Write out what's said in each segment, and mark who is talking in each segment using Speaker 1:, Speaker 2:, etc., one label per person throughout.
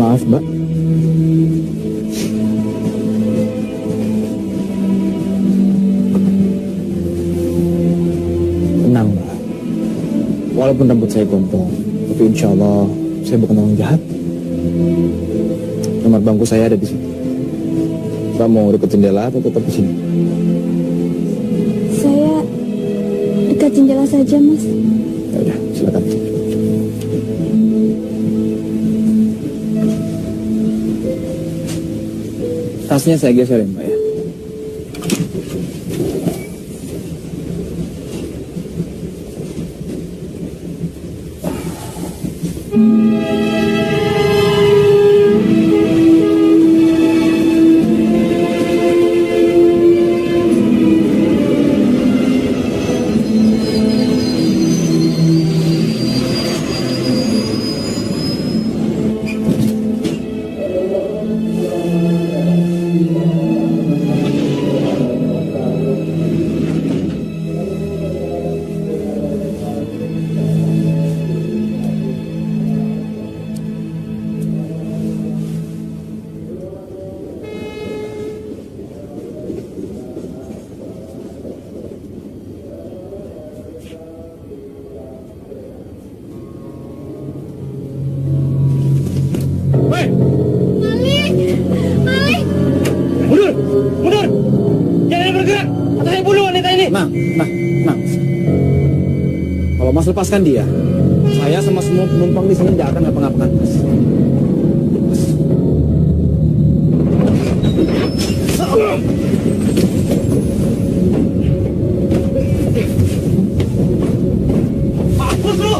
Speaker 1: Maaf, Mbak. Tenang, Mbak. Walaupun rambut saya gondrong, tapi insya Allah saya bukan orang jahat. Nomor bangku saya ada di situ. Mbak mau dekat jendela atau tetap di sini?
Speaker 2: Saya dekat jendela saja, Mas.
Speaker 1: Ya udah, silakan. Tasnya saya geser ya, Mbak ya.
Speaker 3: Mundur! Jangan bergerak! Atau saya bunuh wanita ini!
Speaker 1: Nah. Kalau Mas lepaskan dia, saya sama semua penumpang di sini tidak akan ngapa-ngapakan Mas.
Speaker 3: Hapus lu!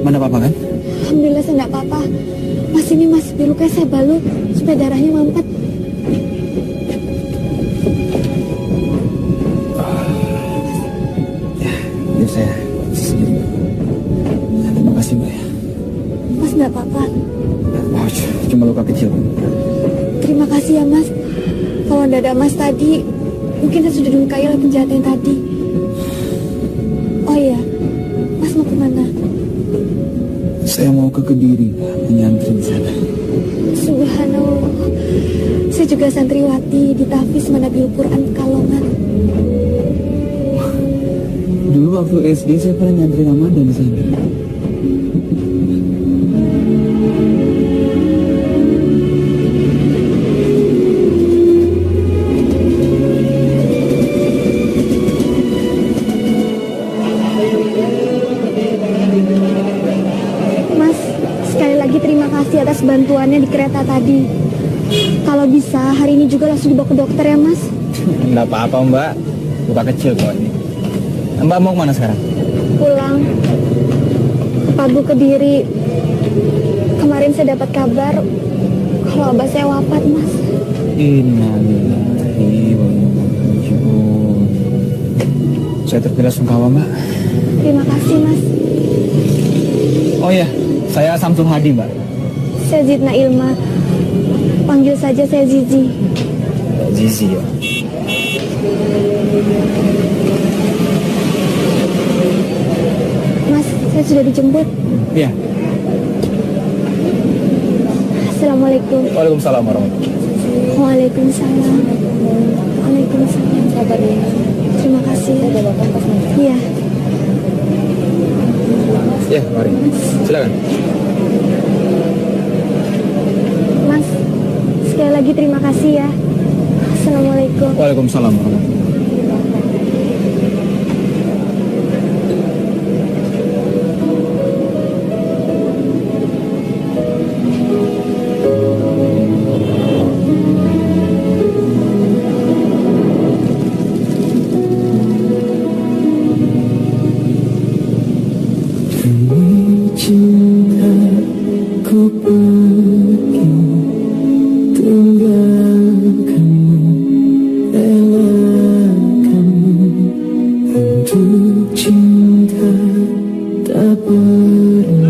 Speaker 1: Mana apa-apa kan?
Speaker 2: Alhamdulillah saya nggak apa-apa. Mas, ini masih di luka, saya balut supaya darahnya mampet.
Speaker 1: Ya saya sendiri. Terima kasih Mbak ya.
Speaker 2: Mas nggak apa-apa.
Speaker 1: Oh, cuma luka kecil.
Speaker 2: Terima kasih ya, Mas. Kalau nggak ada Mas tadi, mungkin saya sudah dilukai oleh penjahat yang tadi. Oh iya, Mas mau kemana?
Speaker 1: Saya mau ke Kediri, menyantri di sana.
Speaker 2: Subhanallah. Saya juga santriwati di Tahfiz Manabil Quran Pekalongan.
Speaker 1: Dulu waktu SD saya pernah nyantri Ramadan di sana.
Speaker 2: Atas bantuannya di kereta tadi. Kalau bisa hari ini juga langsung dibawa ke dokter ya, Mas.
Speaker 1: Enggak apa-apa Mbak, luka kecil kok ini. Mbak mau kemana sekarang?
Speaker 2: Pulang ke Pagu Kediri. Kemarin saya dapat kabar kalau abah saya wafat, Mas.
Speaker 1: Innalillahi wa inna ilaihi raji'un. Saya terpilih sungkawa Mbak.
Speaker 2: Terima kasih, Mas.
Speaker 1: Oh iya, saya Samsul Hadi Mbak.
Speaker 2: Saya Zidna Ilma. Panggil saja saya Zizi.
Speaker 1: Zizi ya.
Speaker 2: Mas, saya sudah dijemput.
Speaker 1: Iya.
Speaker 2: Assalamualaikum.
Speaker 1: Waalaikumsalam warahmatullahi wabarakatuh.
Speaker 2: Waalaikumsalam. Waalaikumsalam. Sabar ya. Terima kasih. Iya.
Speaker 1: Ya, mari. Silakan.
Speaker 2: Mas, sekali lagi terima kasih ya. Assalamualaikum.
Speaker 1: Waalaikumsalam warahmatullahi wabarakatuh.
Speaker 4: Cintaku pergi tinggalkanmu, relakanmu untuk cinta tak pernah.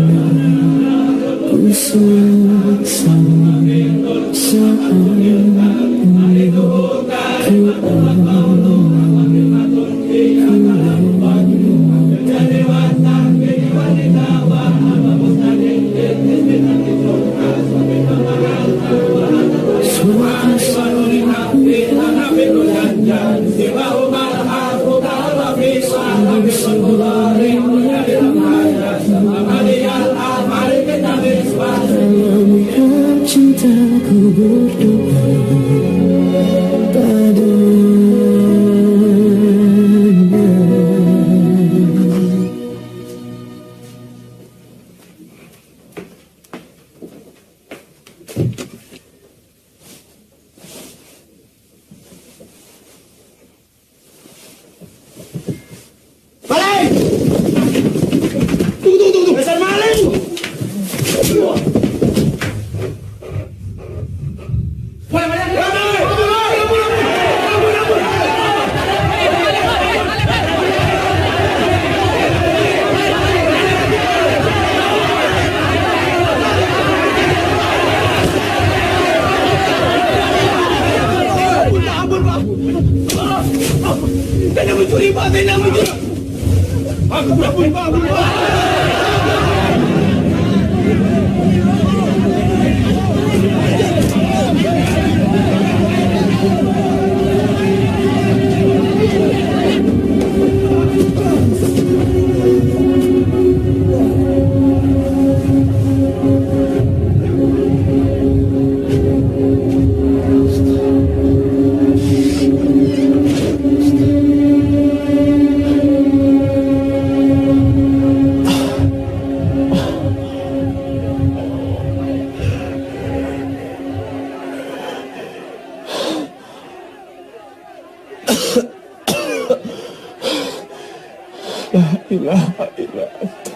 Speaker 5: La ilaha illa anta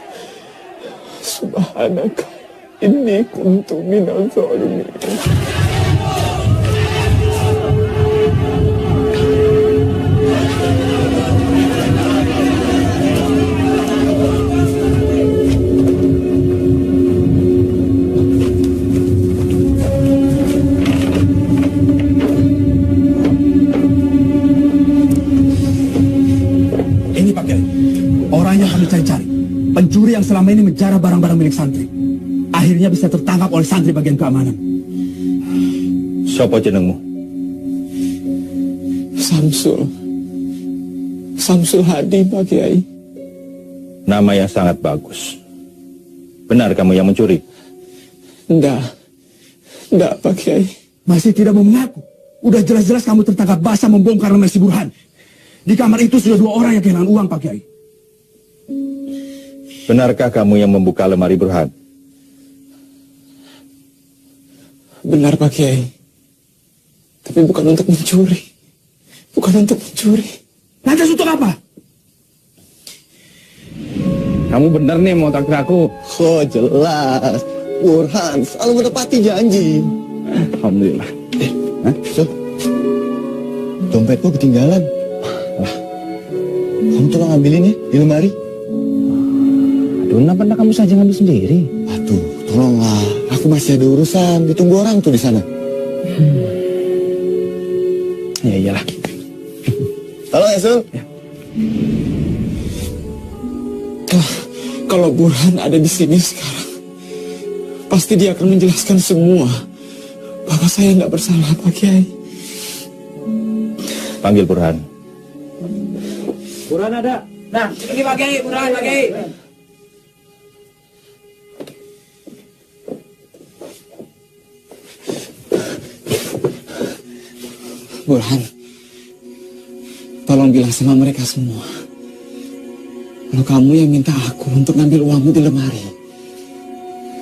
Speaker 5: subhanaka inni kuntu minaz zalimin.
Speaker 6: Ini Pak Kiai, orang yang kami cari-cari, pencuri yang selama ini menjara barang-barang milik santri. Akhirnya bisa tertangkap oleh santri bagian keamanan.
Speaker 7: Siapa jenengmu?
Speaker 5: Samsul Hadi, Pak Kiai.
Speaker 7: Nama yang sangat bagus. Benar kamu yang mencuri?
Speaker 5: Enggak Pak Kiai.
Speaker 6: Masih tidak mau mengaku. Udah jelas-jelas kamu tertangkap basah membongkar lemari si Burhan. Di kamar itu sudah 2 orang yang kehilangan uang, Pak Kiai.
Speaker 7: Benarkah kamu yang membuka lemari Burhan?
Speaker 5: Benar Pak Kiai. Tapi bukan untuk mencuri.
Speaker 6: Lantas untuk apa?
Speaker 1: Kamu bener nih mau traktir aku.
Speaker 8: Oh jelas, Burhan selalu menepati janji.
Speaker 1: Alhamdulillah.
Speaker 8: So, dompetku ketinggalan. Kamu tolong ambilin ya di lemari.
Speaker 1: Aduh, kenapa kamu saja ngambil sendiri?
Speaker 8: Aduh, tolonglah. Aku masih ada urusan. Ditunggu orang tuh di sana.
Speaker 1: Ya iyalah.
Speaker 8: Tolong ya, Sul.
Speaker 1: Ya.
Speaker 5: Kalau Burhan ada di sini sekarang, pasti dia akan menjelaskan semua bahwa saya nggak bersalah, Pak Kiai.
Speaker 7: Panggil Burhan.
Speaker 3: Burhan ada. Nah, ini Pak Kiai, Burhan Pak Kiai.
Speaker 5: Burhan, tolong bilang sama mereka semua. Kalau kamu yang minta aku untuk ngambil uangmu di lemari.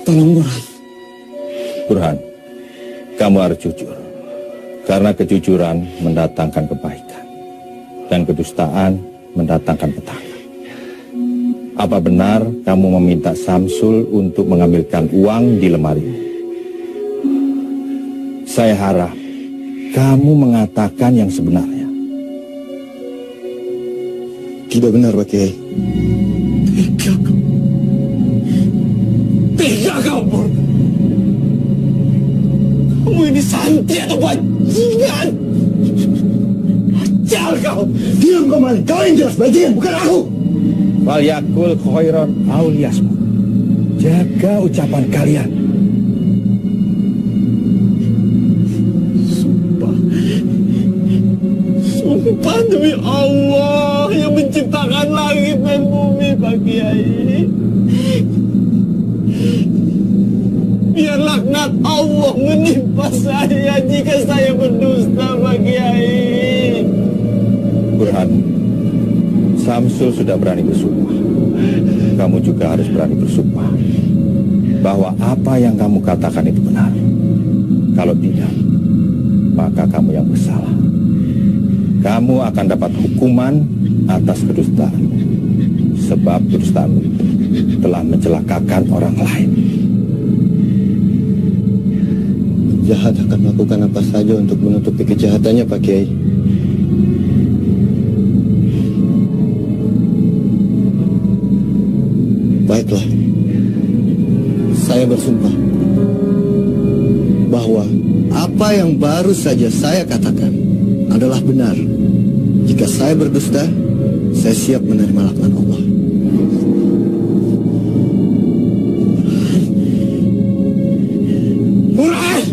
Speaker 5: Tolong Burhan.
Speaker 7: Burhan, kamu harus jujur. Karena kejujuran mendatangkan kebaikan. Dan kedustaan mendatangkan petaka. Apa benar kamu meminta Samsul untuk mengambilkan uang di lemari? Saya harap kamu mengatakan yang sebenarnya.
Speaker 8: Tidak benar, Pak Kiai.
Speaker 5: Tega kau, Burhan. Kamu ini santri atau bajingan? Ajal kau.
Speaker 8: Diam kau, Malik. Kau yang jelas bajingan, bukan aku.
Speaker 7: Walyakul khairan auliyasmu. Jaga ucapan kalian.
Speaker 5: Sumpah demi Allah yang menciptakan langit dan bumi, Pak Kiai. Biar laknat Allah menimpa saya jika saya berdusta, Pak Kiai.
Speaker 7: Burhan, Samsul sudah berani bersumpah. Kamu juga harus berani bersumpah bahwa apa yang kamu katakan itu benar. Kalau tidak, maka kamu yang bersalah. Kamu akan dapat hukuman atas kedustaan. Sebab kedustaanmu telah mencelakakan orang lain.
Speaker 8: Jahat akan melakukan apa saja untuk menutupi kejahatannya, Pak Kiai. Baiklah, saya bersumpah bahwa apa yang baru saja saya katakan adalah benar. Jika saya berdusta, Saya siap menerima laknat Allah.
Speaker 6: Burhan!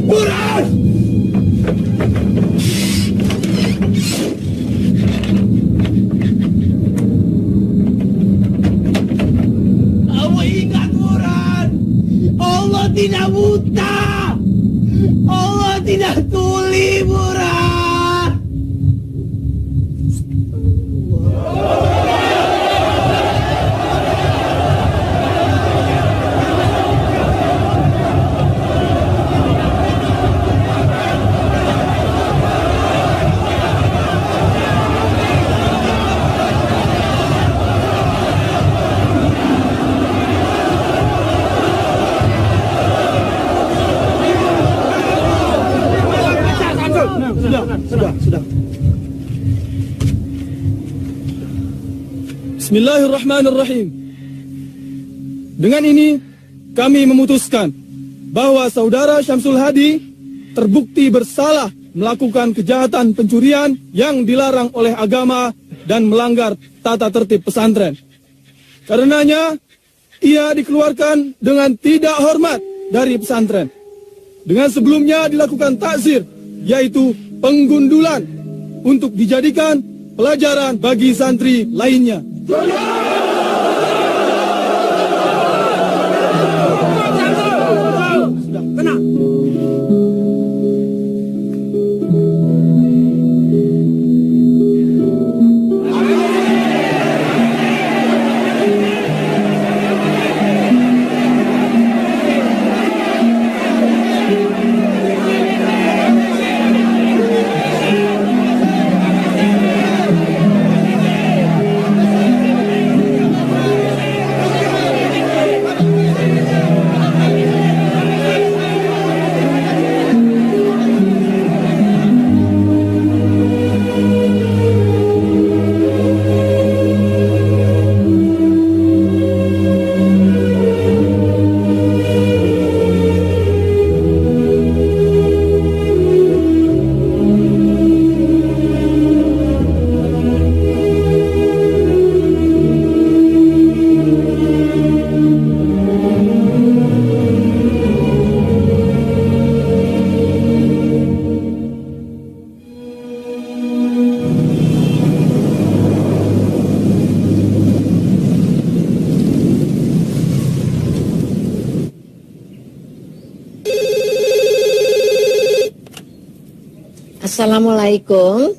Speaker 6: Burhan! Kamu ingat, Burhan? Allah tidak buta! Allah tidak tuli, Burhan! Sudah. Bismillahirrahmanirrahim. Dengan ini kami memutuskan bahwa saudara Syamsul Hadi terbukti bersalah melakukan kejahatan pencurian yang dilarang oleh agama dan melanggar tata tertib pesantren. Karenanya ia dikeluarkan dengan tidak hormat dari pesantren. Dengan sebelumnya dilakukan takzir, yaitu penggundulan, untuk dijadikan pelajaran bagi santri lainnya. Sudah, tenang.
Speaker 9: Assalamualaikum,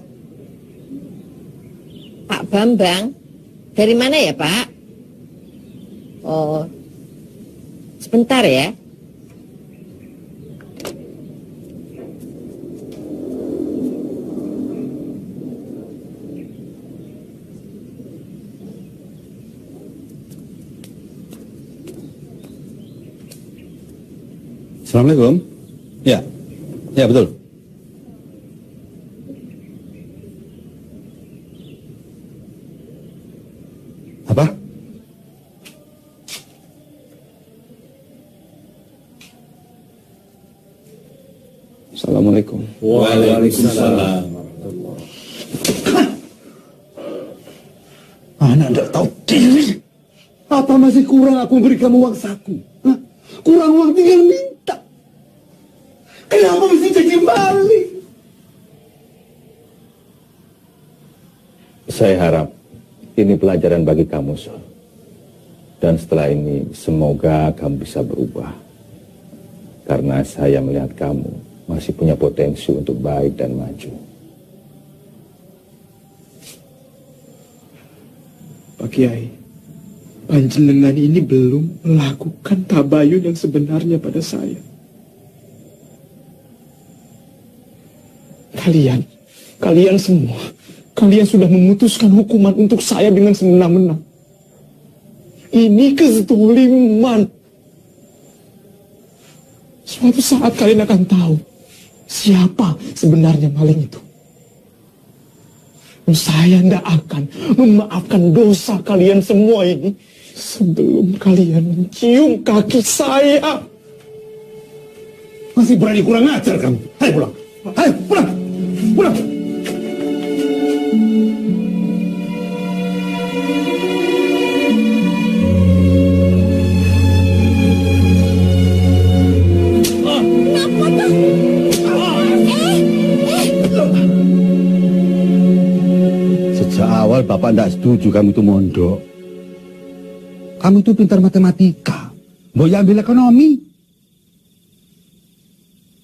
Speaker 9: Pak Bambang. Dari mana ya, Pak? Oh, sebentar ya.
Speaker 7: Assalamualaikum. Ya betul. Apa? Assalamualaikum.
Speaker 8: Waalaikumsalam.
Speaker 6: Anak tidak tahu diri. Apa masih kurang aku beri kamu uang saku? Hah? Kurang uang tinggal minta. Kenapa mesti jadi balik?
Speaker 7: Saya harap ini pelajaran bagi kamu, Sol. Dan setelah ini semoga kamu bisa berubah. Karena saya melihat kamu masih punya potensi untuk baik dan maju.
Speaker 5: Pak Kiai, panjenengan ini belum melakukan tabayun yang sebenarnya pada saya. Kalian semua, kalian sudah memutuskan hukuman untuk saya dengan semena-mena. Ini kezaliman. Suatu saat kalian akan tahu siapa sebenarnya maling itu. Saya tidak akan memaafkan dosa kalian semua ini sebelum kalian mencium kaki saya.
Speaker 6: Masih berani kurang ajar kamu. Ayo pulang. Ayo pulang. pulang. Sejak awal Bapak tidak setuju kamu itu mondok. Kamu itu pintar matematika, mau ambil ekonomi.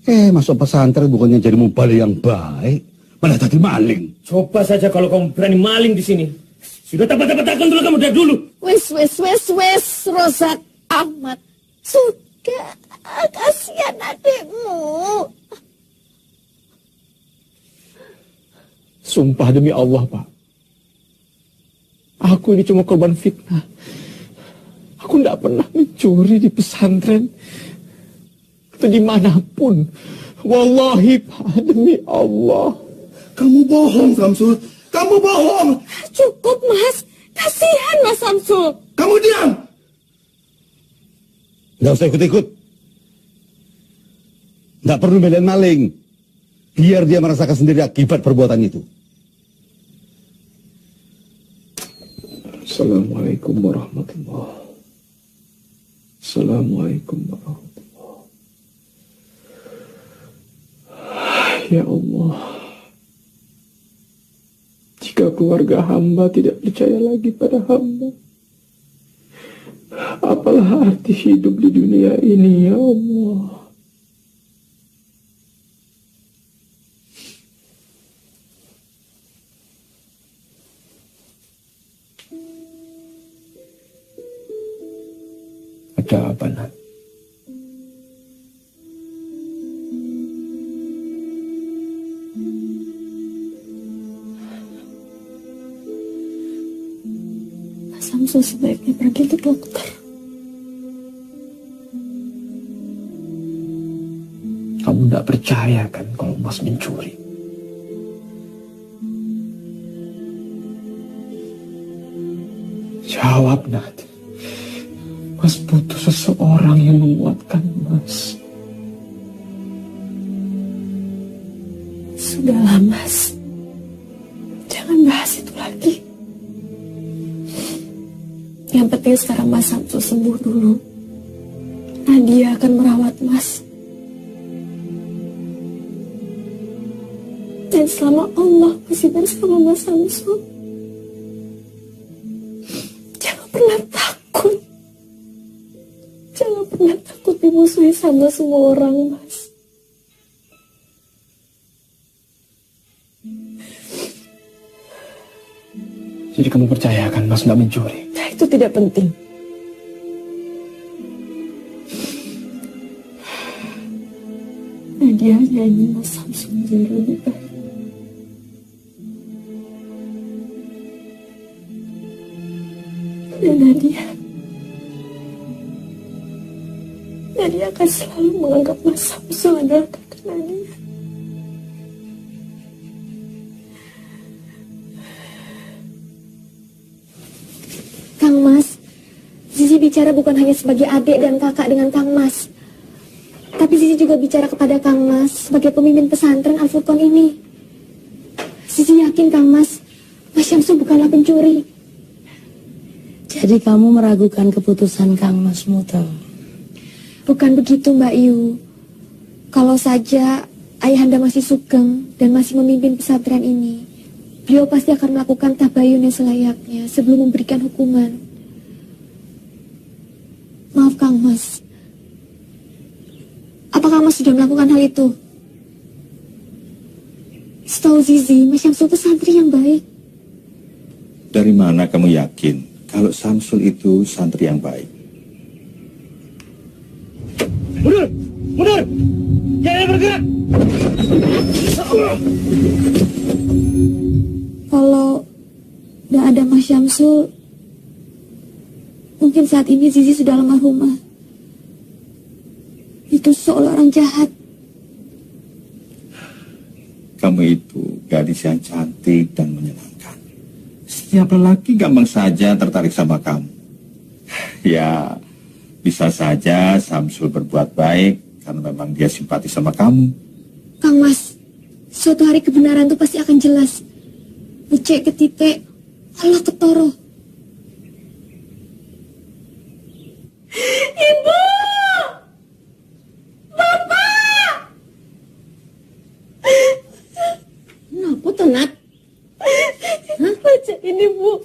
Speaker 6: Masuk pesantren bukannya jadi mubalik yang baik, malah jadi maling.
Speaker 10: Coba saja kalau kamu berani maling di sini. Sudah tabat-tabatakan dulu kamu dari dulu.
Speaker 9: Wes, Rozak Ahmad. Sudah, kasihan adikmu.
Speaker 5: Sumpah demi Allah, Pak. Aku ini cuma korban fitnah. Aku tidak pernah mencuri di pesantren. Atau dimanapun. Wallahi, Pak, demi Allah.
Speaker 6: Kamu bohong, Samsul. Kamu bohong.
Speaker 9: Cukup, Mas. Kasihan Mas Samsul.
Speaker 6: Kamu diam. Tidak usah ikut-ikut. Tidak perlu belain maling. Biar dia merasakan sendiri akibat perbuatan itu.
Speaker 5: Assalamualaikum warahmatullahi wabarakatuh. Assalamualaikum warahmatullahi wabarakatuh. Ya Allah, jika keluarga hamba tidak percaya lagi pada hamba, apalah arti hidup di dunia ini, ya Allah. Ada apa, Nak?
Speaker 2: Mas Samsul sebaiknya pergi ke dokter.
Speaker 5: Kamu tidak percaya kan kalau Mas mencuri? Jawab, Nat. Mas butuh seseorang yang menguatkan Mas.
Speaker 2: Sudahlah, Mas. Jangan bahas itu lagi. Yang penting sekarang Mas Samsul sembuh dulu. Nadia akan merawat Mas. Dan selama Allah masih bersama Mas Samsul, jangan pernah takut. Jangan pernah takut dimusuhi sama semua orang, Mas.
Speaker 5: Jadi kamu percayakan Mas nggak mencuri?
Speaker 2: Nah, itu tidak penting. Nadia hanya ingin Mas Samsul menjadi lebih baik. Dan Nadia akan selalu menganggap Mas Samsul adalah kakak Nadia. Kang Mas, Zizi bicara bukan hanya sebagai adik dan kakak dengan Kang Mas, tapi Zizi juga bicara kepada Kang Mas sebagai pemimpin pesantren Al-Furqan ini. Zizi yakin Kang Mas Syamsul bukanlah pencuri.
Speaker 11: Jadi kamu meragukan keputusan Kang Mas Muto?
Speaker 2: Bukan begitu, Mbak Yu. Kalau saja ayahanda masih sugeng dan masih memimpin pesantren ini, beliau pasti akan melakukan tabayun yang selayaknya sebelum memberikan hukuman. Maaf, Kang Mas. Apakah Mas sudah melakukan hal itu? Setahu Zizi, Mas Syamsul itu santri yang baik.
Speaker 7: Dari mana kamu yakin kalau Samsul itu santri yang baik?
Speaker 10: Mundur! Mundur! Jangan bergerak!
Speaker 2: Kalau tidak ada Mas Syamsul, mungkin saat ini Zizi sudah almarhumah. Itu seolah orang jahat.
Speaker 7: Kamu itu gadis yang cantik dan menyenangkan. Setiap lelaki gampang saja tertarik sama kamu. Ya, bisa saja Samsul berbuat baik karena memang dia simpati sama kamu.
Speaker 2: Kang Mas, Suatu hari kebenaran itu pasti akan jelas. Ucek ketite, Allah ketoro.
Speaker 9: Ibu! Bapak!
Speaker 11: Kenapa tuh, Nat?
Speaker 9: Baca ini, Bu.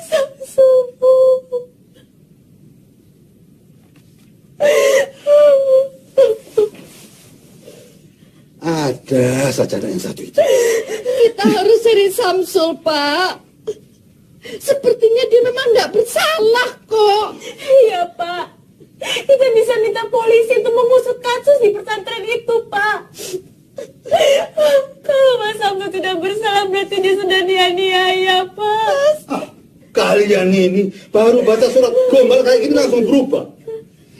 Speaker 9: Samsul.
Speaker 6: Ada sajadah yang satu itu.
Speaker 9: Kita harus cari Samsul, Pak. Sepertinya dia memang tidak bersalah kok. Iya, Pak. Kita bisa minta polisi untuk mengusut kasus di pesantren itu, Pak. Kalau Mas Samsul tidak bersalah, berarti dia sudah dianiaya, Pak.
Speaker 6: Kalian ini baru baca surat gombal kayak gini langsung berubah.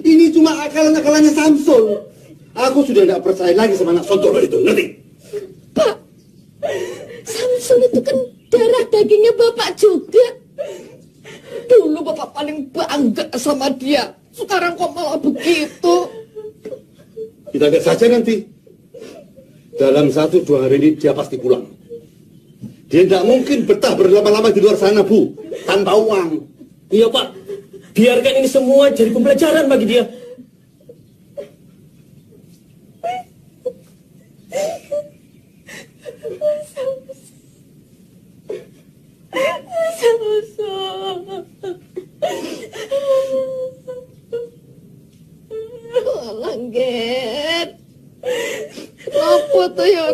Speaker 6: Ini cuma akalan-akalannya Samsul. Aku sudah tidak percaya lagi sama anak sontolo itu, ngerti?
Speaker 9: Pak, Samsul itu kan darah dagingnya Bapak juga. Dulu Bapak paling bangga sama dia. Sekarang kok malah begitu?
Speaker 6: Kita lihat saja nanti. Dalam 1-2 hari ini dia pasti pulang. Dia tidak mungkin betah berlama-lama di luar sana, Bu. Tanpa uang.
Speaker 10: Iya, Pak. Biarkan ini semua jadi pembelajaran bagi dia.
Speaker 9: Langget. Kenapa tuh ya?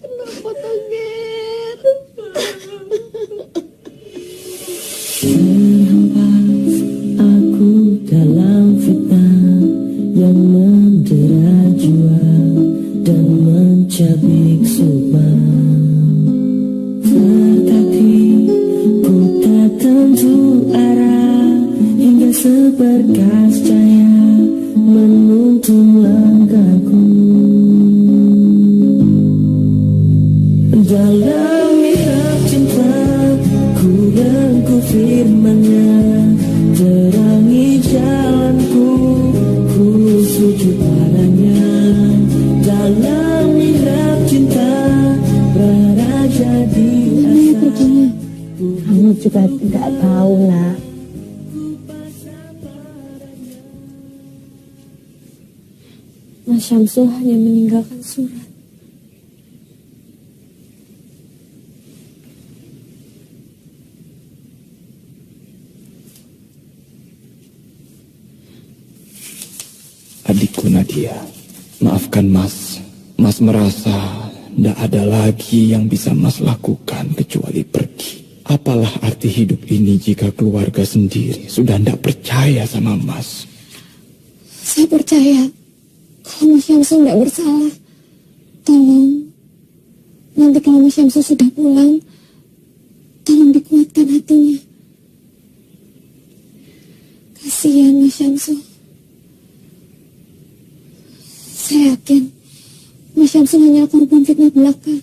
Speaker 9: Kenapa tuh, Get?
Speaker 4: Terhempas aku dalam fitnah yang mendera jiwa dan mencabik subah. Tetapi ku tak tentu arah hingga seberkas cahaya menuntun langkahku. Dalam mihrab cinta ku rengkuh firman-Nya, terangi jalanku, ku sujud padanya. Dalam mihrab cinta beraja di atas.
Speaker 2: Kamu juga tidak tahu, Nak. Mas Syamsul hanya meninggalkan surat.
Speaker 5: Adikku Nadia, maafkan Mas. Mas merasa tidak ada lagi yang bisa Mas lakukan kecuali pergi. Apalah arti hidup ini jika keluarga sendiri sudah tidak percaya sama Mas?
Speaker 2: Saya percaya kalau Mas Syamsul tidak bersalah. Tolong, nanti kalau Mas Syamsul sudah pulang, tolong dikuatkan hatinya. Kasihan Mas Syamsul. Saya yakin Mas Syamsul hanya korban fitnah belaka.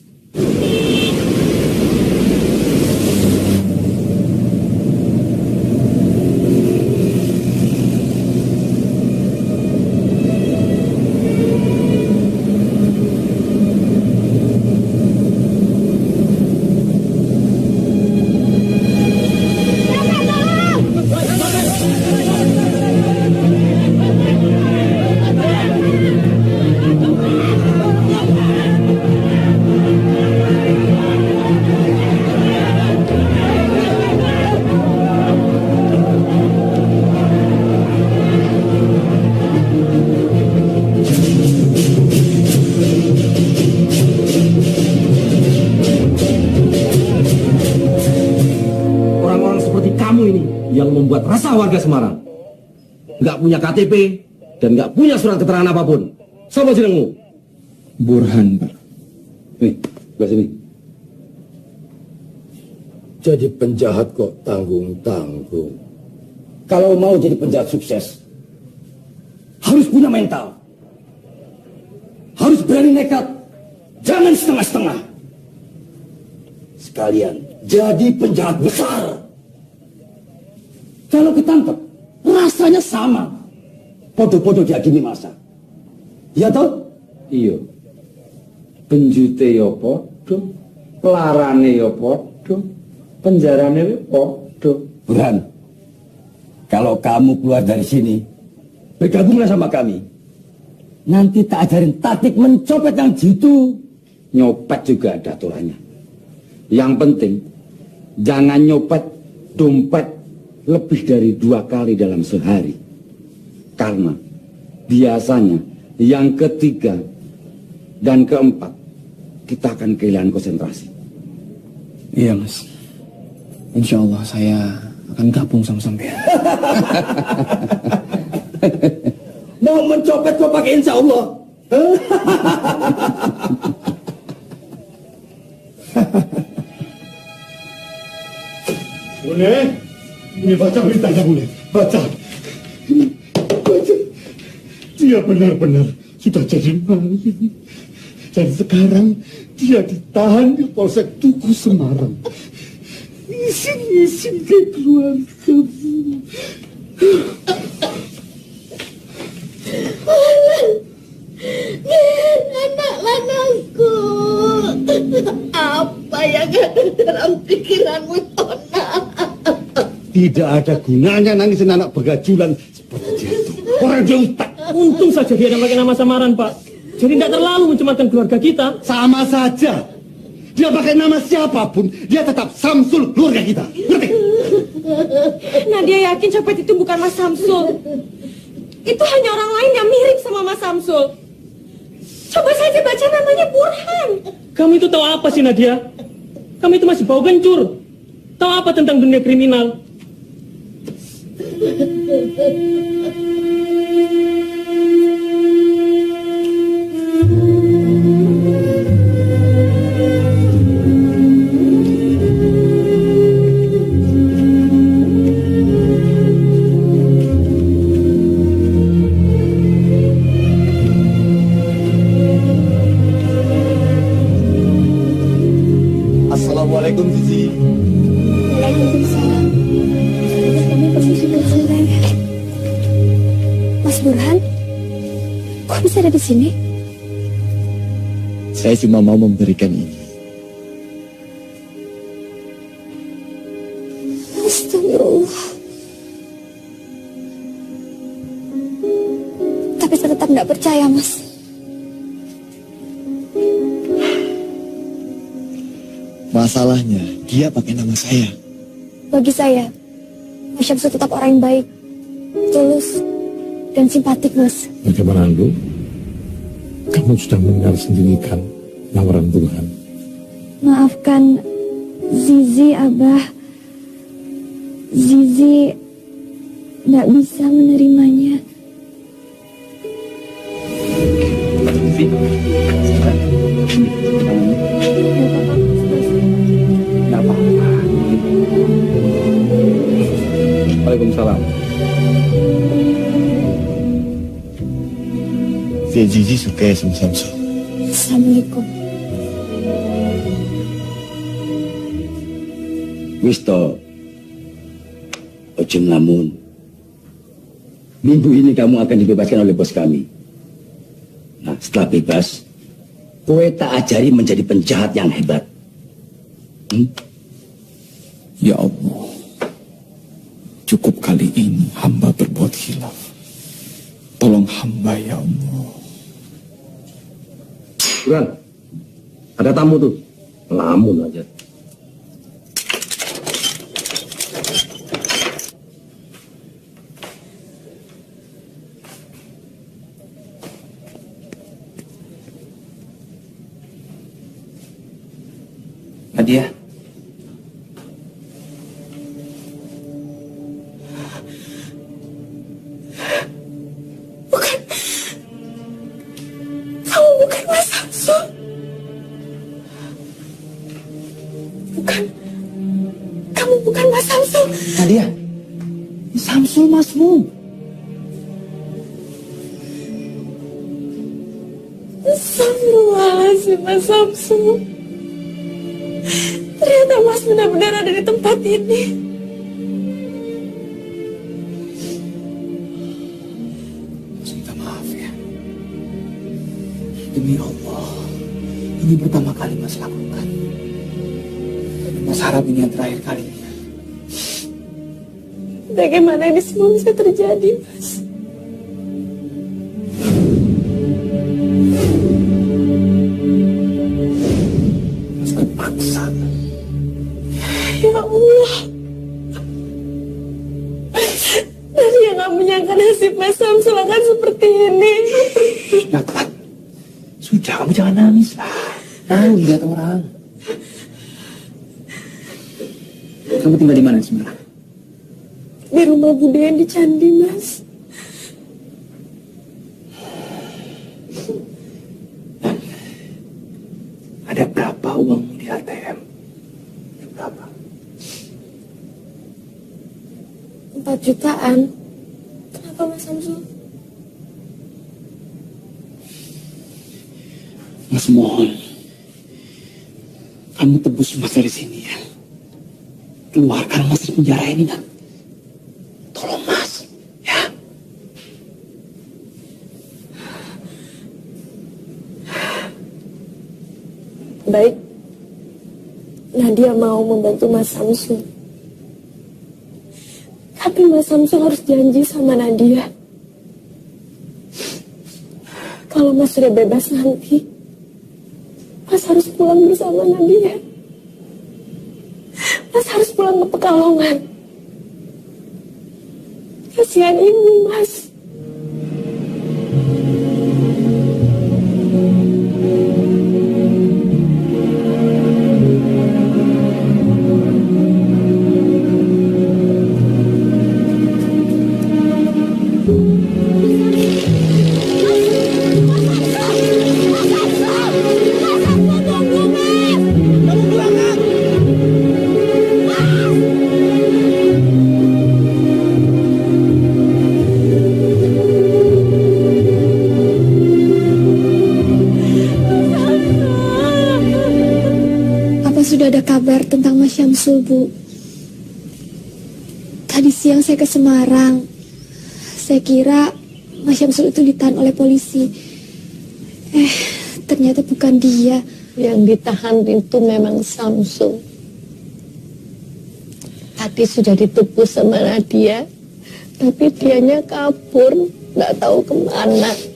Speaker 12: Membuat resah warga Semarang. Nggak punya KTP dan nggak punya surat keterangan apapun. Siapa jenengmu?
Speaker 5: Burhan, Pak.
Speaker 6: Nih, sebelah sini. Jadi penjahat kok tanggung-tanggung.
Speaker 12: Kalau mau jadi penjahat sukses, harus punya mental. Harus berani nekat. Jangan setengah-setengah. Sekalian jadi penjahat besar. Kalau ketangkep, rasanya sama. Podo-podo dihakimi masa. Ya toh? Iya. Penjute ya padha, pelarane ya padha, penjarane ya padha.
Speaker 13: Burhan, kalau kamu keluar dari sini, bergabunglah sama kami. Nanti tak ajarin taktik mencopet yang jitu.
Speaker 12: Nyopet juga ada aturannya. Yang penting, jangan nyopet dompet lebih dari 2 kali dalam sehari. Karena biasanya yang ketiga dan keempat, kita akan kehilangan konsentrasi.
Speaker 1: Iya mas, insya Allah saya akan gabung sama sampean.
Speaker 13: Mau mencopet kok pakai insya Allah?
Speaker 6: Bune, ini baca beritanya Bune, baca. Dia benar-benar sudah jadi maling. Dan sekarang dia ditahan di Polsek Tugu Semarang. Isin-isin ke keluargamu.
Speaker 9: Anak lanangku, apa yang ada dalam pikiranmu, Tona?
Speaker 6: Tidak ada gunanya nangisin anak begajulan seperti dia itu. Orang dia utak.
Speaker 10: Untung saja dia pakai nama samaran, Pak. Jadi tidak terlalu mencemarkan keluarga kita.
Speaker 6: Sama saja. Dia pakai nama siapapun, dia tetap Samsul keluarga kita. Ngerti?
Speaker 9: Nadia yakin copet itu bukan Mas Samsul. Itu hanya orang lain yang mirip sama Mas Samsul. Coba saja baca namanya Burhan.
Speaker 10: Kamu itu tahu apa sih, Nadia? Kamu itu masih bau kencur. Tahu apa tentang dunia kriminal?
Speaker 8: Assalamualaikum Zizi.
Speaker 2: Waalaikumsalam. Kami permisi dulu. Mas Burhan, kok bisa ada di sini?
Speaker 1: Saya cuma mau memberikan ini.
Speaker 2: Astagfirullah. Tapi saya tetap tidak percaya, Mas.
Speaker 1: Masalahnya, dia pakai nama saya.
Speaker 2: Bagi saya, Mas Syamsul tetap orang yang baik, tulus, dan simpatik, Mas.
Speaker 14: Bagaimana, Andu? Kamu sudah mendengar sendiri kan lamaran Burhan?
Speaker 2: Maafkan Zizi, Abah. Zizi tidak bisa menerimanya.
Speaker 12: Nggak apa-apa. Waalaikumsalam.
Speaker 8: Si Zizi suka ya sama Samsul.
Speaker 2: Assalamualaikum.
Speaker 13: Wis to, ojo ngelamun. Minggu ini kamu akan dibebaskan oleh bos kami. Nah, setelah bebas, kowe tak ajari menjadi penjahat yang hebat.
Speaker 5: Ya Allah, cukup kali ini hamba berbuat khilaf. Tolong hamba ya Allah.
Speaker 12: Burhan, ada tamu tuh. Lamun aja.
Speaker 13: Nadia.
Speaker 9: Bukan. Kamu bukan Mas Samsul. Bukan. Kamu bukan Mas Samsul.
Speaker 13: Nadia. Samsul masmu.
Speaker 9: Astagfirullahaladzim, Mas Samsul. Ternyata Mas benar-benar ada di tempat ini.
Speaker 5: Minta maaf ya.
Speaker 1: Ini pertama kali Mas lakukan. Mas harap ini yang terakhir kalinya.
Speaker 2: Bagaimana ini semua bisa terjadi, Mas?
Speaker 1: Mas kepaksa.
Speaker 2: Ya Allah. Tadi yang gak menyangka nasib Mas Samsul akan seperti ini.
Speaker 1: Nathan, sudah kamu jangan nangis lah. Tahu lihat orang. Kamu tinggal di mana sebenarnya?
Speaker 2: Di rumah Budaya di Candi, Mas.
Speaker 1: Ada berapa uangmu di ATM? Berapa?
Speaker 2: 4 jutaan. Kenapa, Mas Samsul?
Speaker 1: Mas mohon, kamu tebus Mas dari sini ya. Keluarkan Mas dari penjara ini, nak. Tolong Mas, ya.
Speaker 2: Baik. Nadia mau membantu Mas Samsul. Tapi Mas Samsul harus janji sama Nadia. Kalau Mas sudah bebas nanti, Mas harus pulang bersama Nadia. Mas harus pulang ke Pekalongan. Kasihan ibu, Mas. Sudah ada kabar tentang Mas Syamsul, Bu. Tadi siang saya ke Semarang. Saya kira Mas Syamsul itu ditahan oleh polisi. Ternyata bukan dia.
Speaker 9: Yang ditahan itu memang Syamsul. Tadi sudah ditipu sama Nadia, tapi dianya kabur, nggak tahu kemana.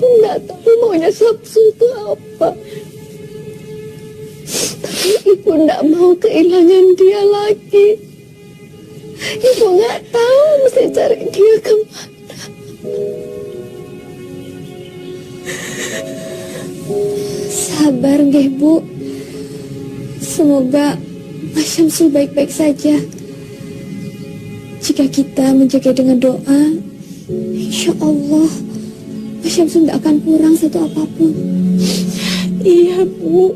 Speaker 9: Nggak tahu maunya Syamsul itu apa. Tapi ibu nggak mau kehilangan dia lagi. Ibu nggak tahu mesti cari dia kemana.
Speaker 2: Sabar nggih, Bu. Semoga Mas Syamsul baik-baik saja. Jika kita menjaga dengan doa, insya Allah Mas Syamsul tidak akan kurang satu apapun. Iya, Bu.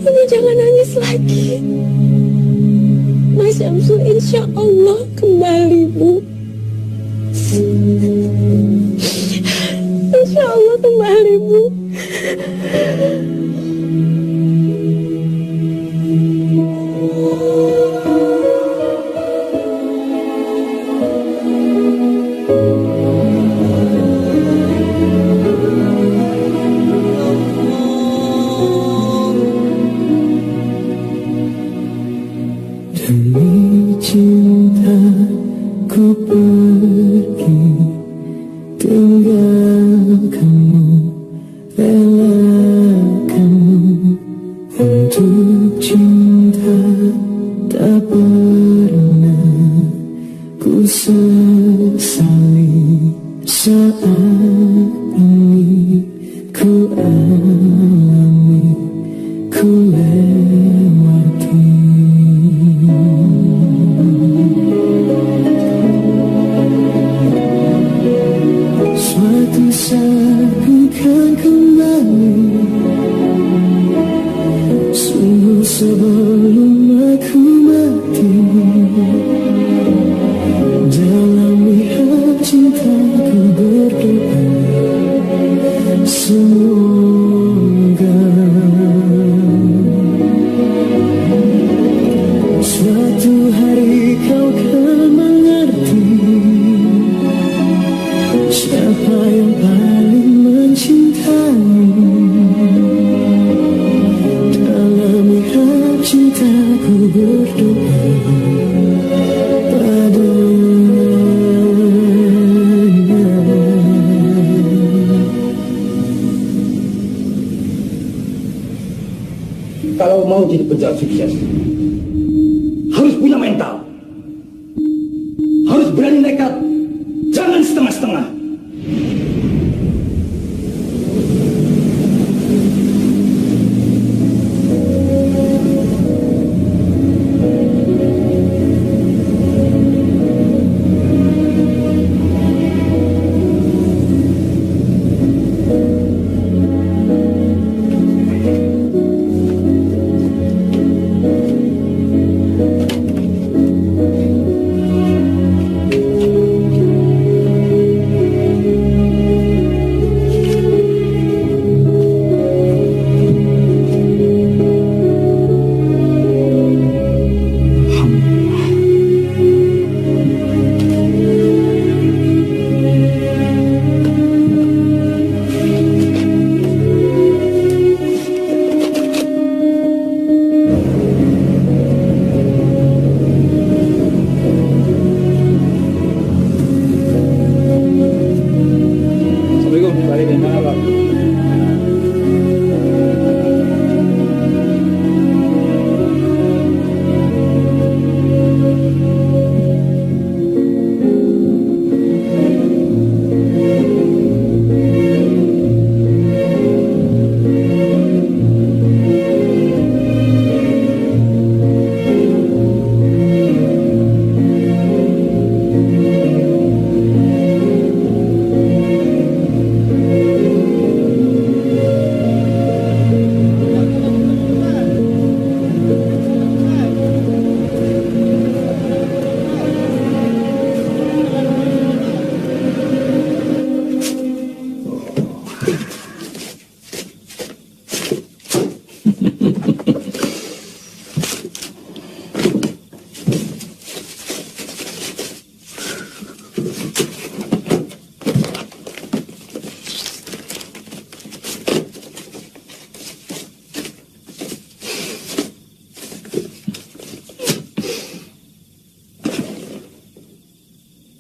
Speaker 2: Ibu jangan nangis lagi. Mas Syamsul insya Allah kembali, Bu. Insya Allah kembali, Bu.
Speaker 4: Demi cinta ku pergi, tinggalkanmu, relakanmu. Untuk cinta tak pernah ku sesali. Saat ini ku alami, ku lewati. Suatu saat ku kan kembali, sungguh sebelum aku mati. Dalam lihat cintaku berdoa, semoga suatu hari kau kan mengerti. Siapa yang paling mencintaimu? Dalam mihrab cintaku berdoa padanya.
Speaker 13: Kalau mau jadi penjahat sukses, harus punya mental. Harus berani nekat, jangan setengah-setengah.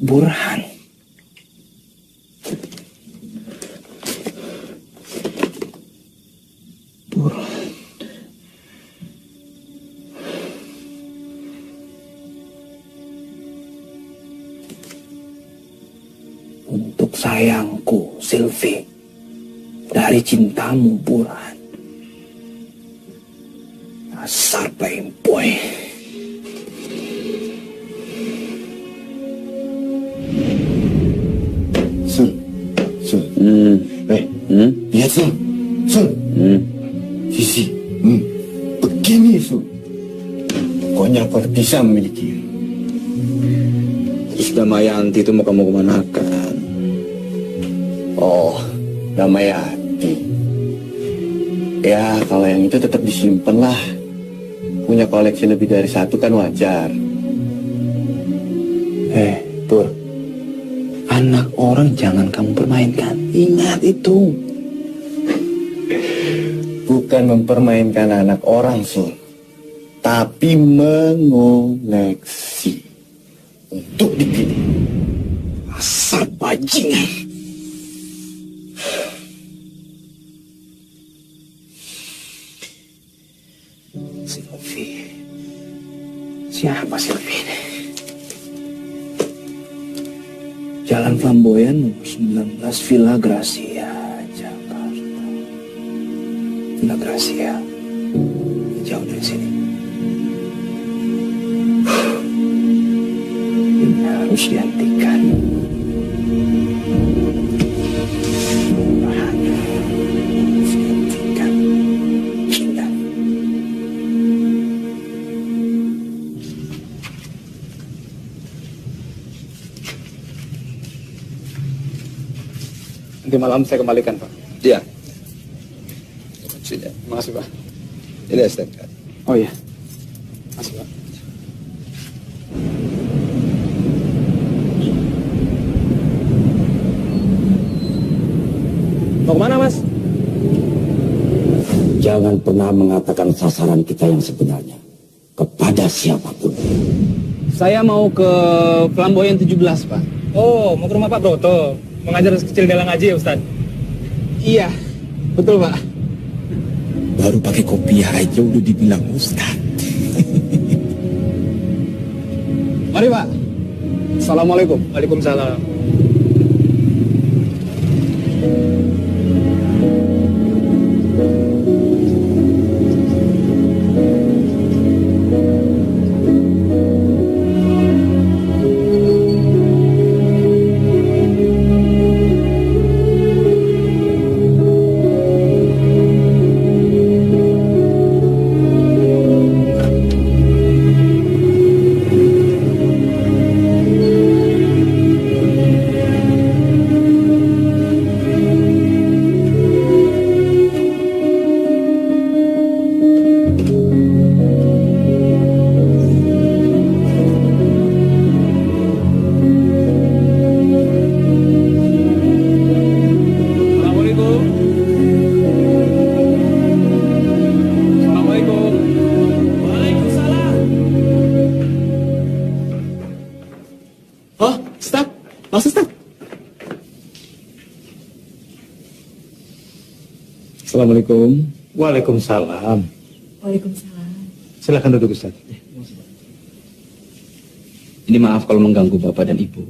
Speaker 5: Burhan. Burhan. Untuk sayangku, Sylvie, dari cintamu, Burhan. Asar boy.
Speaker 8: Lihat Sun, Sisi, begini Sun. Pokoknya aku bisa memiliki.
Speaker 5: Terus Damayanti itu mau kamu kemanakan?
Speaker 8: Oh, Damayanti. Ya, kalau yang itu tetap disimpan lah. Punya koleksi lebih dari satu kan wajar.
Speaker 5: Pur. Anak orang jangan kamu permainkan. Ingat itu.
Speaker 8: Bukan mempermainkan anak orang, Sun. Tapi mengoleksi. Untuk dipilih.
Speaker 5: Asal bajingan. Sylvie. Siapa Sylvie ini? Jalan Flamboyan nomor 19 Villa Gracia, Jakarta. Villa Gracia. Jauh dari sini. Ini harus dihentikan. Harus dihentikan. Sudah.
Speaker 15: Nanti malam saya kembalikan, Pak.
Speaker 16: Iya.
Speaker 15: Terima kasih, Pak.
Speaker 16: Ini STNK.
Speaker 15: Oh iya. Masih, Pak.
Speaker 12: Mau kemana, Mas?
Speaker 13: Jangan pernah mengatakan sasaran kita yang sebenarnya kepada siapapun.
Speaker 15: Saya mau ke Flamboyan 17, Pak.
Speaker 10: Oh, mau ke rumah Pak Broto. Mengajar kecil Dela ngaji ya, Ustaz?
Speaker 15: Iya, betul, Pak.
Speaker 5: Baru pakai kopiah aja udah dibilang Ustaz.
Speaker 15: Mari, Pak. Assalamualaikum.
Speaker 10: Waalaikumsalam.
Speaker 5: Assalamualaikum.
Speaker 14: Waalaikumsalam.
Speaker 2: Waalaikumsalam.
Speaker 14: Silakan duduk, Ustaz.
Speaker 1: Ini maaf kalau mengganggu Bapak dan Ibu.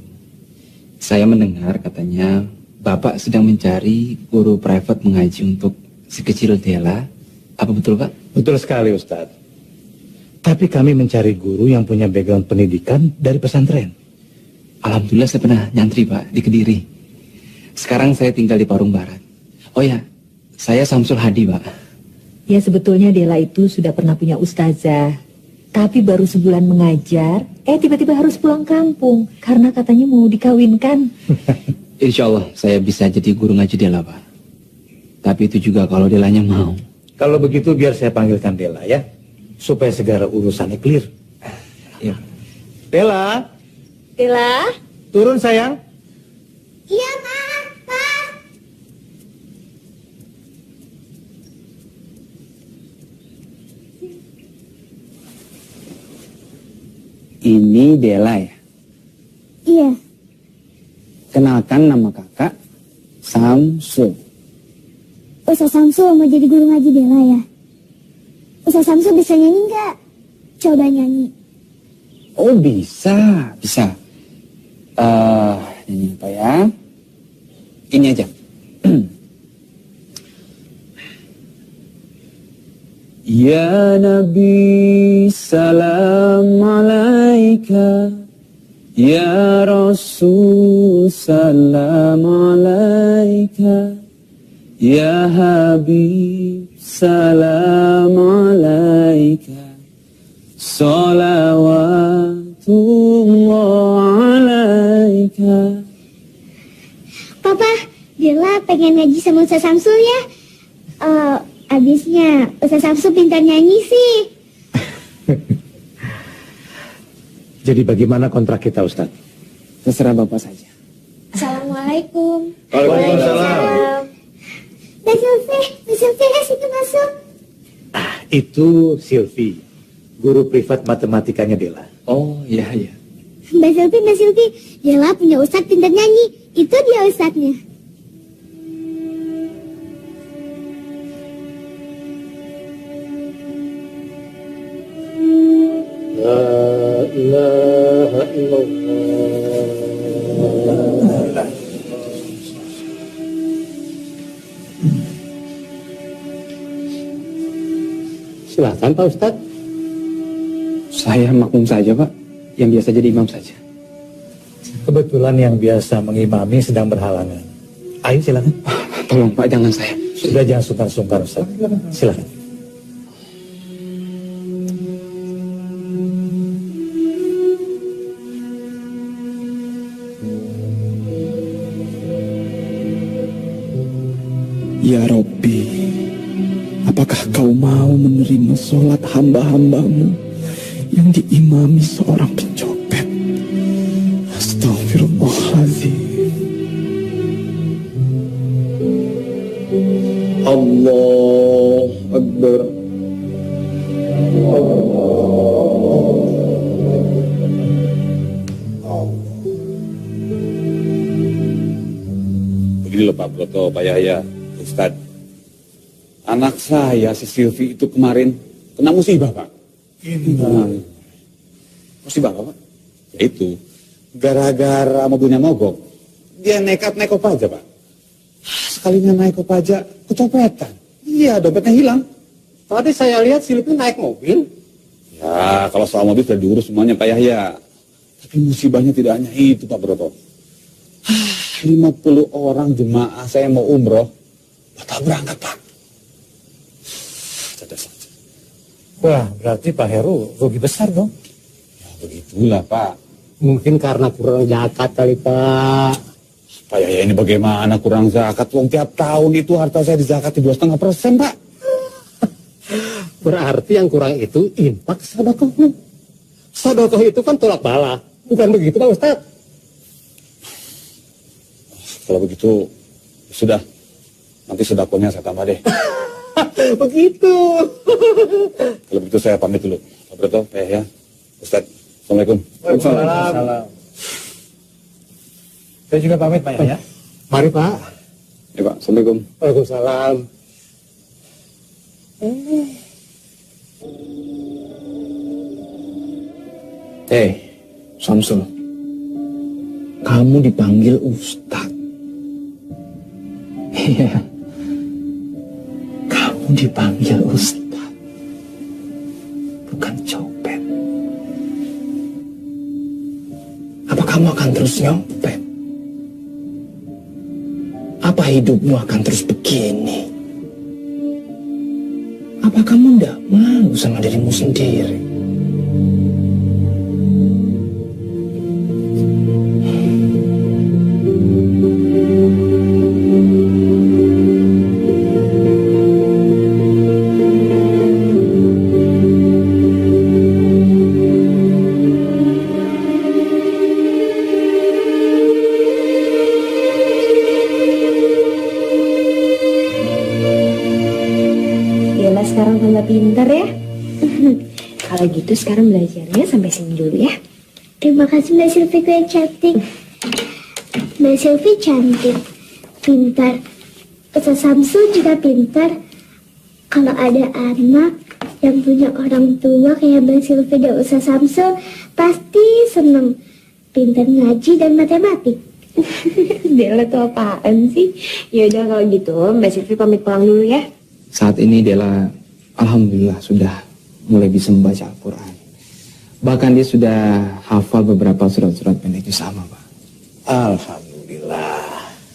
Speaker 1: Saya mendengar katanya Bapak sedang mencari guru private mengaji untuk si kecil Dela. Apa betul, Pak?
Speaker 14: Betul sekali, Ustaz. Tapi kami mencari guru yang punya background pendidikan dari pesantren.
Speaker 1: Alhamdulillah saya pernah nyantri, Pak, di Kediri. Sekarang saya tinggal di Parung Barat. Oh ya, saya Samsul Hadi, Pak.
Speaker 16: Ya, sebetulnya Dela itu sudah pernah punya ustazah. Tapi baru sebulan mengajar, tiba-tiba harus pulang kampung. Karena katanya mau dikawinkan.
Speaker 1: Insya Allah saya bisa jadi guru ngaji Dela, Pak. Tapi itu juga kalau Delanya mau.
Speaker 14: Kalau begitu biar saya panggilkan Dela ya. Supaya segala urusannya clear.
Speaker 1: Ya.
Speaker 14: Dela.
Speaker 2: Dela.
Speaker 14: Turun, sayang.
Speaker 2: Iya, Pak.
Speaker 15: Ini Dela ya?
Speaker 2: Iya.
Speaker 15: Kenalkan, nama kakak Samsul.
Speaker 2: Ustaz Samsul mau jadi guru ngaji Dela ya? Ustaz Samsul bisa nyanyi nggak? Coba nyanyi.
Speaker 15: Oh, bisa. Nyanyi apa ya? Ini aja. Ya Nabi salam alaika, Ya Rasul salam alaika, Ya Habib salam alaika, salawatullah alaika.
Speaker 2: Papa, Dela pengen ngaji sama Ustaz Samsul ya? Abisnya Ustaz Samsul pintar nyanyi sih.
Speaker 14: Jadi bagaimana kontrak kita, Ustaz?
Speaker 15: Terserah Bapak saja.
Speaker 2: Assalamualaikum.
Speaker 14: Waalaikumsalam.
Speaker 2: Mbak Sylvie sini masuk.
Speaker 14: Itu Silvi, guru privat matematikanya Dela.
Speaker 1: Oh, iya.
Speaker 2: Mbak Sylvie, Dela punya ustadz pintar nyanyi. Itu dia ustadznya.
Speaker 14: La ilaha illallah. Silakan Pak Ustadz.
Speaker 15: Saya makmum saja, Pak. Yang biasa jadi imam saja.
Speaker 14: Kebetulan yang biasa mengimami sedang berhalangan. Ayo silakan.
Speaker 15: Tolong Pak, jangan saya.
Speaker 14: Sudah, jangan sungkan-sungkan Ustaz. Silakan.
Speaker 5: Ya Rabbi, apakah kau mau menerima sholat hamba-hambamu yang diimami seorang pencopet? Astagfirullahaladzim.
Speaker 7: Allah Akbar. Begini loh Pak Broto, Pak Yahya, Ustadz. Anak saya si Silvi itu kemarin kena musibah Pak. Musibah apa Pak? Ya itu, gara-gara mobilnya mogok, dia nekat naik kopaja Pak. Sekalinya naik kopaja, kecopetan. Iya, dompetnya hilang.
Speaker 17: Tadi saya lihat Silvi naik mobil.
Speaker 7: Ya, kalau soal mobil sudah diurus semuanya Pak Yahya. Tapi musibahnya tidak hanya itu Pak Broto. 50 orang jemaah saya mau umroh, batal berangkat Pak.
Speaker 17: Wah, berarti Pak Heru rugi besar dong.
Speaker 7: Ya, begitulah Pak.
Speaker 17: Mungkin karena kurang zakat kali Pak.
Speaker 7: Pak Yahya ini bagaimana kurang zakat? Wong tiap tahun itu harta saya dizakati 2,5% Pak.
Speaker 17: Berarti yang kurang itu infak sedekah. Sedekah itu kan tolak bala. Bukan begitu Pak Ustaz?
Speaker 7: Kalau begitu, sudah. Nanti sedekahnya saya tambah deh.
Speaker 17: Begitu.
Speaker 7: Kalau begitu saya pamit dulu. Pak Broto, Pak Yahya, Ustaz. Assalamualaikum.
Speaker 17: Waalaikumsalam.
Speaker 15: Saya juga pamit Pak Yahya.
Speaker 17: Mari Pak.
Speaker 7: Ya Pak, Assalamualaikum.
Speaker 17: Waalaikumsalam.
Speaker 5: Samsul, kamu dipanggil Ustadz. Iya, kamu dipanggil Ustadz, bukan copet. Apa kamu akan terus nyopet? Apa hidupmu akan terus begini? Apa kamu tidak malu sama dirimu sendiri?
Speaker 2: Sekarang tambah pintar ya. Kalau gitu sekarang belajarnya sampai sini dulu ya. Terima kasih Mbak Silviku yang cantik. Mbak Silvi cantik, pintar. Ustaz Samsul juga pintar. Kalau ada anak yang punya orang tua kayak Mbak Silvi dan Ustaz Samsul, pasti seneng. Pintar ngaji dan matematik. Dela tuh apaan sih? Yaudah kalau gitu Mbak Silvi pamit pulang dulu ya.
Speaker 5: Saat ini Dela alhamdulillah sudah mulai bisa membaca Al-Quran. Bahkan dia sudah hafal beberapa surat-surat pendek sama Pak.
Speaker 17: Alhamdulillah.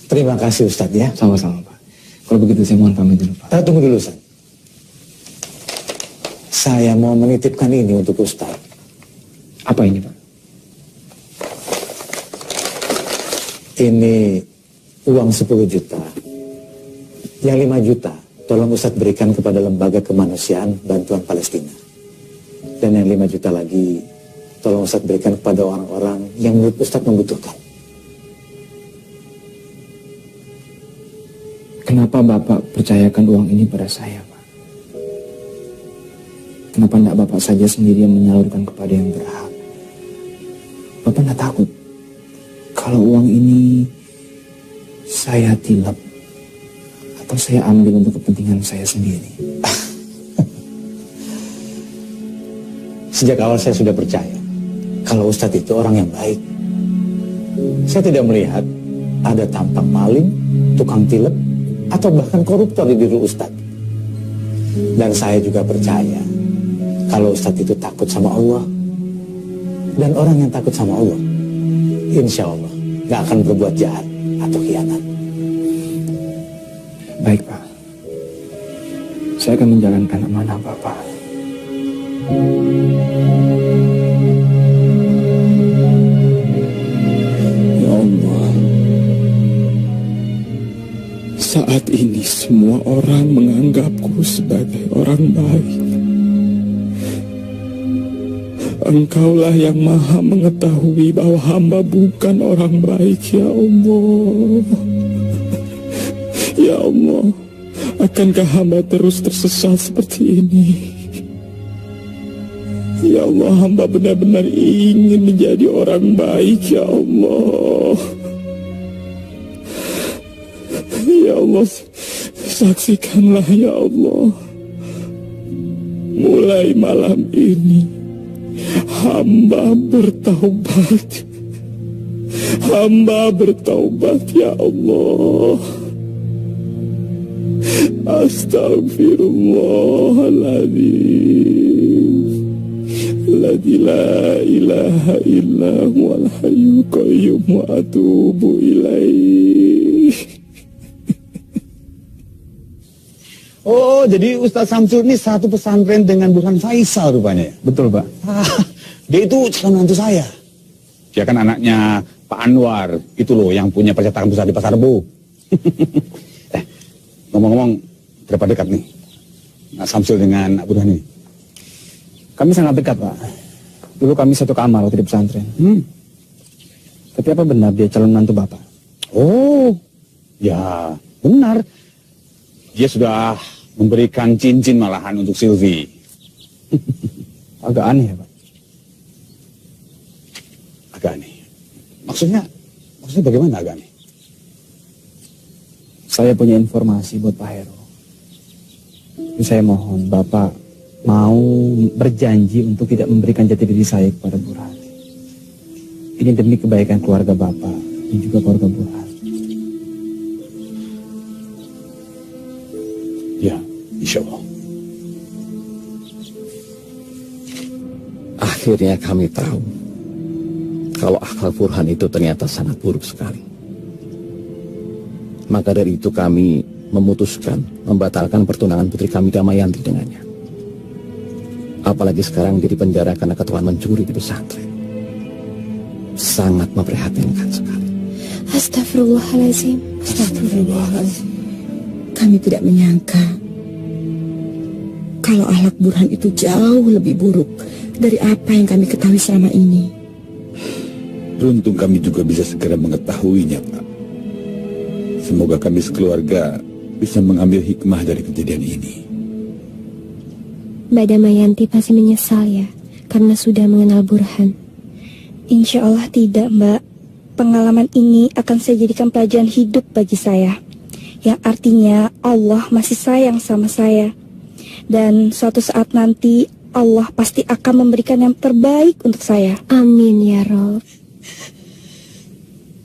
Speaker 17: Terima kasih Ustadz ya.
Speaker 5: Sama-sama Pak. Kalau begitu saya mohon pamit dulu Pak.
Speaker 17: Tunggu dulu Ustadz. Saya mau menitipkan ini untuk Ustadz.
Speaker 5: Apa ini Pak?
Speaker 17: Ini uang 10 juta. Yang 5 juta tolong Ustadz berikan kepada Lembaga Kemanusiaan Bantuan Palestina. Dan yang 5 juta lagi tolong Ustadz berikan kepada orang-orang yang menurut Ustadz membutuhkan.
Speaker 5: Kenapa Bapak percayakan uang ini pada saya Pak? Kenapa tidak Bapak saja sendiri yang menyalurkan kepada yang berhak? Bapak tidak takut kalau uang ini saya tilap atau saya ambil untuk kepentingan saya sendiri?
Speaker 17: Sejak awal saya sudah percaya kalau Ustadz itu orang yang baik. Saya tidak melihat ada tampang maling, tukang tilep, atau bahkan koruptor di diri Ustadz. Dan saya juga percaya kalau Ustadz itu takut sama Allah. Dan orang yang takut sama Allah, insya Allah gak akan berbuat jahat atau khianat.
Speaker 5: Baik Pak, saya akan menjalankan amanah Bapak. Ya Allah, saat ini semua orang menganggapku sebagai orang baik. Engkaulah yang maha mengetahui bahwa hamba bukan orang baik, ya Allah. Ya Allah, Akankah hamba terus tersesat seperti ini? Ya Allah, hamba benar-benar ingin menjadi orang baik, ya Allah. Ya Allah, saksikanlah ya Allah. Mulai malam ini, hamba bertaubat. Hamba bertaubat ya Allah. Astaghfirullahaladzim. Alladzi la ilaha illa huwal hayyul qayyum wa atubu ilaih.
Speaker 17: Oh, jadi Ustadz Samsul ini satu pesantren dengan Burhan Faisal rupanya ya?
Speaker 18: Betul, Pak.
Speaker 17: Dia itu calon mantu saya. Dia kan anaknya Pak Anwar, itu loh yang punya percetakan besar di Pasar Rebo. Ngomong-ngomong, berapa dekat nih Nak Samsul dengan Nak Burhan ini?
Speaker 18: Kami sangat dekat, Pak. Dulu kami satu kamar waktu di pesantren. Tapi apa benar dia calon mantu Bapak?
Speaker 17: Oh, ya benar. Dia sudah memberikan cincin malahan untuk Sylvie.
Speaker 18: Agak aneh ya, Pak?
Speaker 17: Agak aneh. Maksudnya bagaimana agak aneh?
Speaker 18: Saya punya informasi buat Pak Heru. Saya mohon Bapak mau berjanji untuk tidak memberikan jati diri saya kepada Burhan. Ini demi kebaikan keluarga Bapak dan juga keluarga Burhan.
Speaker 17: Ya, insya Allah.
Speaker 8: Akhirnya kami tahu kalau akhlak Burhan itu ternyata sangat buruk sekali. Maka dari itu kami memutuskan membatalkan pertunangan putri kami Damayanti dengannya. Apalagi sekarang dia dipenjara karena ketuaan mencuri di pesantren. Sangat memprihatinkan sekali.
Speaker 2: Astagfirullahaladzim.
Speaker 19: Astagfirullahaladzim. Kami tidak menyangka kalau akhlak Burhan itu jauh lebih buruk dari apa yang kami ketahui selama ini.
Speaker 6: Beruntung kami juga bisa segera mengetahuinya, Pak. Semoga kami sekeluarga bisa mengambil hikmah dari kejadian ini.
Speaker 2: Mbak Damayanti pasti menyesal ya, karena sudah mengenal Burhan.
Speaker 20: Insya Allah tidak, Mbak. Pengalaman ini akan saya jadikan pelajaran hidup bagi saya. Yang artinya Allah masih sayang sama saya. Dan suatu saat nanti Allah pasti akan memberikan yang terbaik untuk saya.
Speaker 2: Amin ya Rob.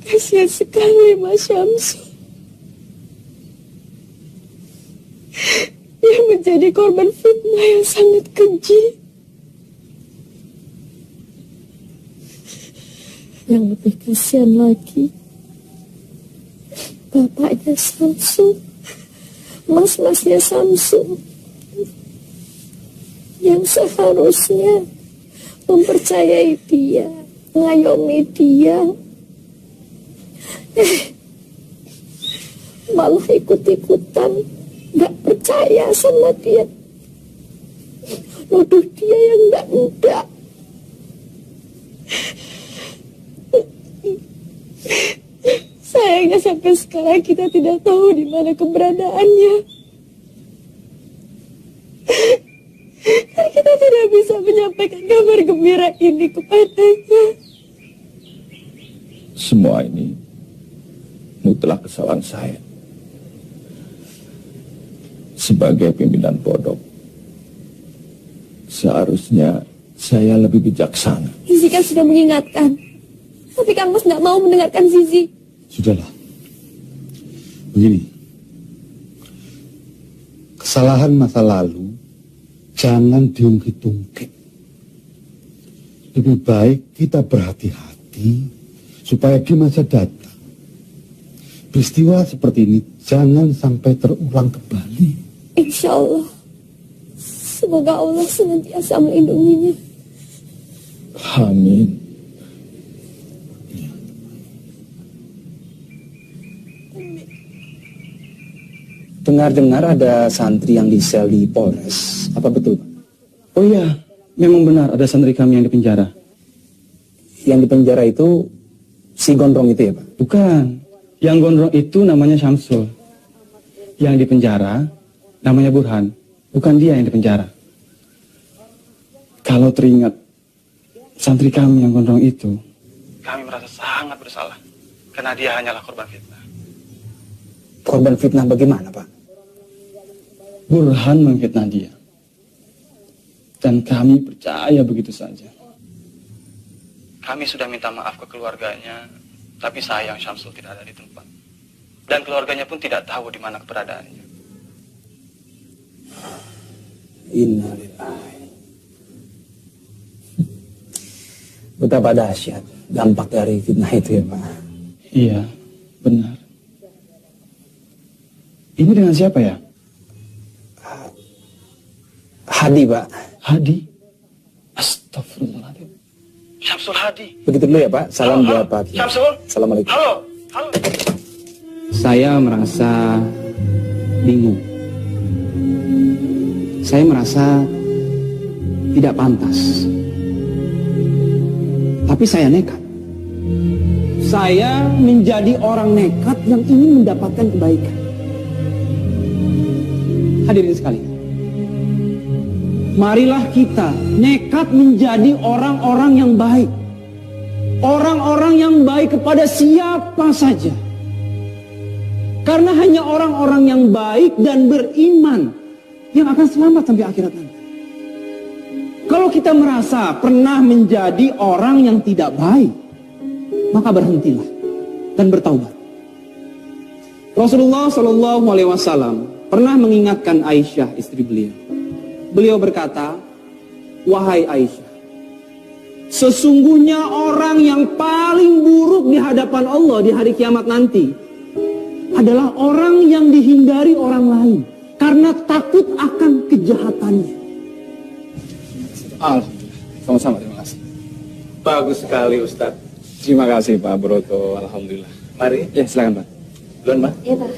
Speaker 9: Kasihan sekali Mas Syamsul. Yang menjadi korban fitnah yang sangat keji.
Speaker 2: Yang lebih kasihan lagi, bapaknya Samsul, mas-masnya Samsul, yang seharusnya mempercayai dia, mengayomi dia, malah ikut-ikutan, gak percaya sama dia, nuduh dia yang enggak.
Speaker 9: Sayangnya sampai sekarang kita tidak tahu di mana keberadaannya. Dan kita tidak bisa menyampaikan kabar gembira ini kepadanya.
Speaker 5: Semua ini mutlak kesalahan saya. Sebagai pimpinan pondok, seharusnya saya lebih bijaksana.
Speaker 2: Zizi kan sudah mengingatkan, tapi Kang Mas nggak mau mendengarkan Zizi.
Speaker 6: Sudahlah. Begini. Kesalahan masa lalu jangan diungkit-ungkit. Lebih baik kita berhati-hati supaya di masa datang peristiwa seperti ini jangan sampai terulang kembali.
Speaker 2: Insya Allah. Semoga Allah senantiasa melindunginya.
Speaker 5: Amin.
Speaker 18: Dengar-dengar ada santri yang disel di Polres. Apa betul, Pak?
Speaker 15: Oh iya, memang benar ada santri kami yang dipenjara.
Speaker 18: Yang dipenjara itu si gondrong itu ya, Pak?
Speaker 15: Bukan. Yang gondrong itu namanya Syamsul.
Speaker 18: Yang di penjara namanya Burhan, bukan dia yang di penjara. Kalau teringat santri kami yang gondrong itu, kami merasa sangat bersalah karena dia hanyalah korban fitnah.
Speaker 17: Korban fitnah bagaimana, Pak?
Speaker 18: Burhan memfitnah dia. Dan kami percaya begitu saja. Kami sudah minta maaf ke keluarganya, tapi sayang Syamsul tidak ada di tempat. Dan keluarganya pun tidak tahu di mana keberadaannya.
Speaker 17: Innalillahi. Betapa dahsyat dampak dari fitnah itu ya, Pak.
Speaker 18: Iya, benar. Ini dengan siapa ya?
Speaker 17: Hadi, Pak.
Speaker 18: Hadi? Astagfirullahaladzim. Syamsul Hadi.
Speaker 17: Begitu dulu ya, Pak. Salam buat Pak.
Speaker 18: Syamsul.
Speaker 17: Assalamualaikum.
Speaker 18: Halo.
Speaker 1: Saya merasa bingung. Saya merasa tidak pantas. Tapi saya nekat.
Speaker 21: Saya menjadi orang nekat yang ingin mendapatkan kebaikan. Hadirin sekalian, marilah kita nekat menjadi orang-orang yang baik. Orang-orang yang baik kepada siapa saja. Karena hanya orang-orang yang baik dan beriman yang akan selamat sampai akhirat nanti. Kalau kita merasa pernah menjadi orang yang tidak baik, maka berhentilah dan bertaubat. Rasulullah Shallallahu Alaihi Wasallam pernah mengingatkan Aisyah, istri beliau. Beliau berkata, "Wahai Aisyah, sesungguhnya orang yang paling buruk di hadapan Allah di hari kiamat nanti adalah orang yang dihindari orang lain karena takut akan kejahatannya."
Speaker 18: Alhamdulillah. Sama-sama, terima kasih.
Speaker 17: Bagus sekali, Ustadz.
Speaker 18: Terima kasih Pak Broto. Alhamdulillah.
Speaker 17: Mari.
Speaker 18: Ya, silakan Pak.
Speaker 17: Duluan, Pak.
Speaker 2: Iya, Pak.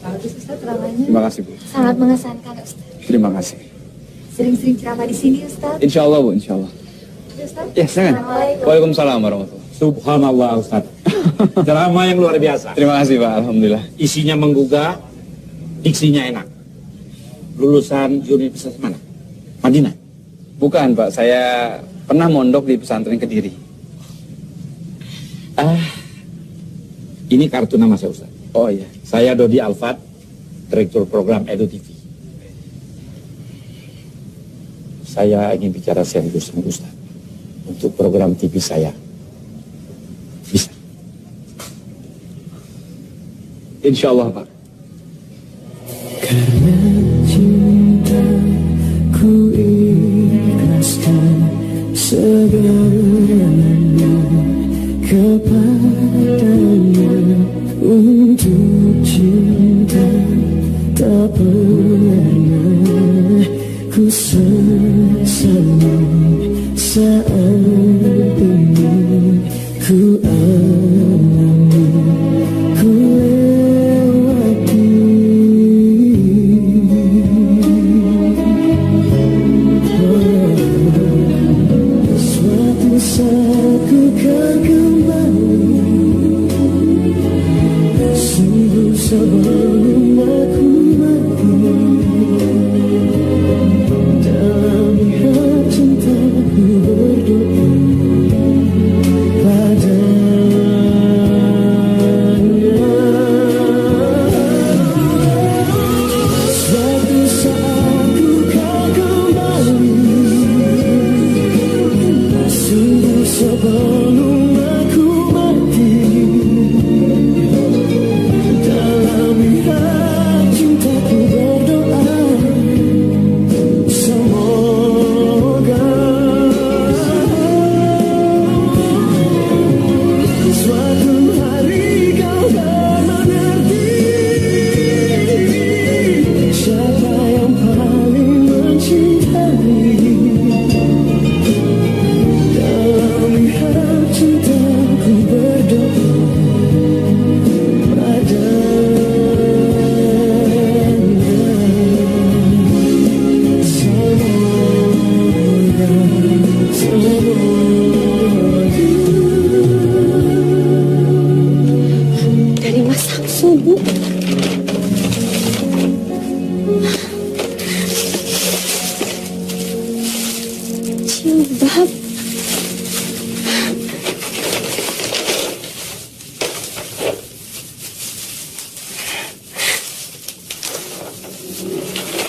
Speaker 2: Bagus, Ustaz, ceramahnya.
Speaker 18: Terima kasih, Bu.
Speaker 2: Sangat mengesankan, Ustaz.
Speaker 18: Terima kasih.
Speaker 2: Sering-sering ceramah di sini, Ustaz.
Speaker 18: Insya Allah, Bu, insya Allah.
Speaker 2: Ustaz.
Speaker 18: Ya, silakan.
Speaker 2: Assalamualaikum.
Speaker 18: Waalaikumsalam warahmatullahi.
Speaker 17: Subhanallah, Ustadz. Ceramah yang luar biasa.
Speaker 18: Terima kasih, Pak. Alhamdulillah.
Speaker 17: Isinya menggugah, diksinya enak. Lulusan universitas mana? Madinah?
Speaker 18: Bukan, Pak. Saya pernah mondok di pesantren Kediri.
Speaker 17: Ini kartu nama saya, Ustaz.
Speaker 18: Oh iya.
Speaker 17: Saya Dodi Alfat, Direktur Program Edu TV. Saya ingin bicara serius dengan Ustaz untuk program TV saya. Bisa?
Speaker 18: Insya Allah, Pak.
Speaker 4: Karena cinta ku ikhlaskan segalanya kepadanya. Untuk cinta tak pernah ku sesali saat ini ku alami, ku lewati. Suatu saat ku kan kembali, sungguh sebelum aku mati. Dalam mihrab cintaku berdoa padanya. Suatu saat ku kan kembali, sungguh sebelum aku mati. Dalam mihrab cintaku berdoa, semoga suatu hari kau akan mengerti siapa yang paling mencintai. Dalam mihrab cintaku berdoa
Speaker 2: Dari Mas Samsul, Bu.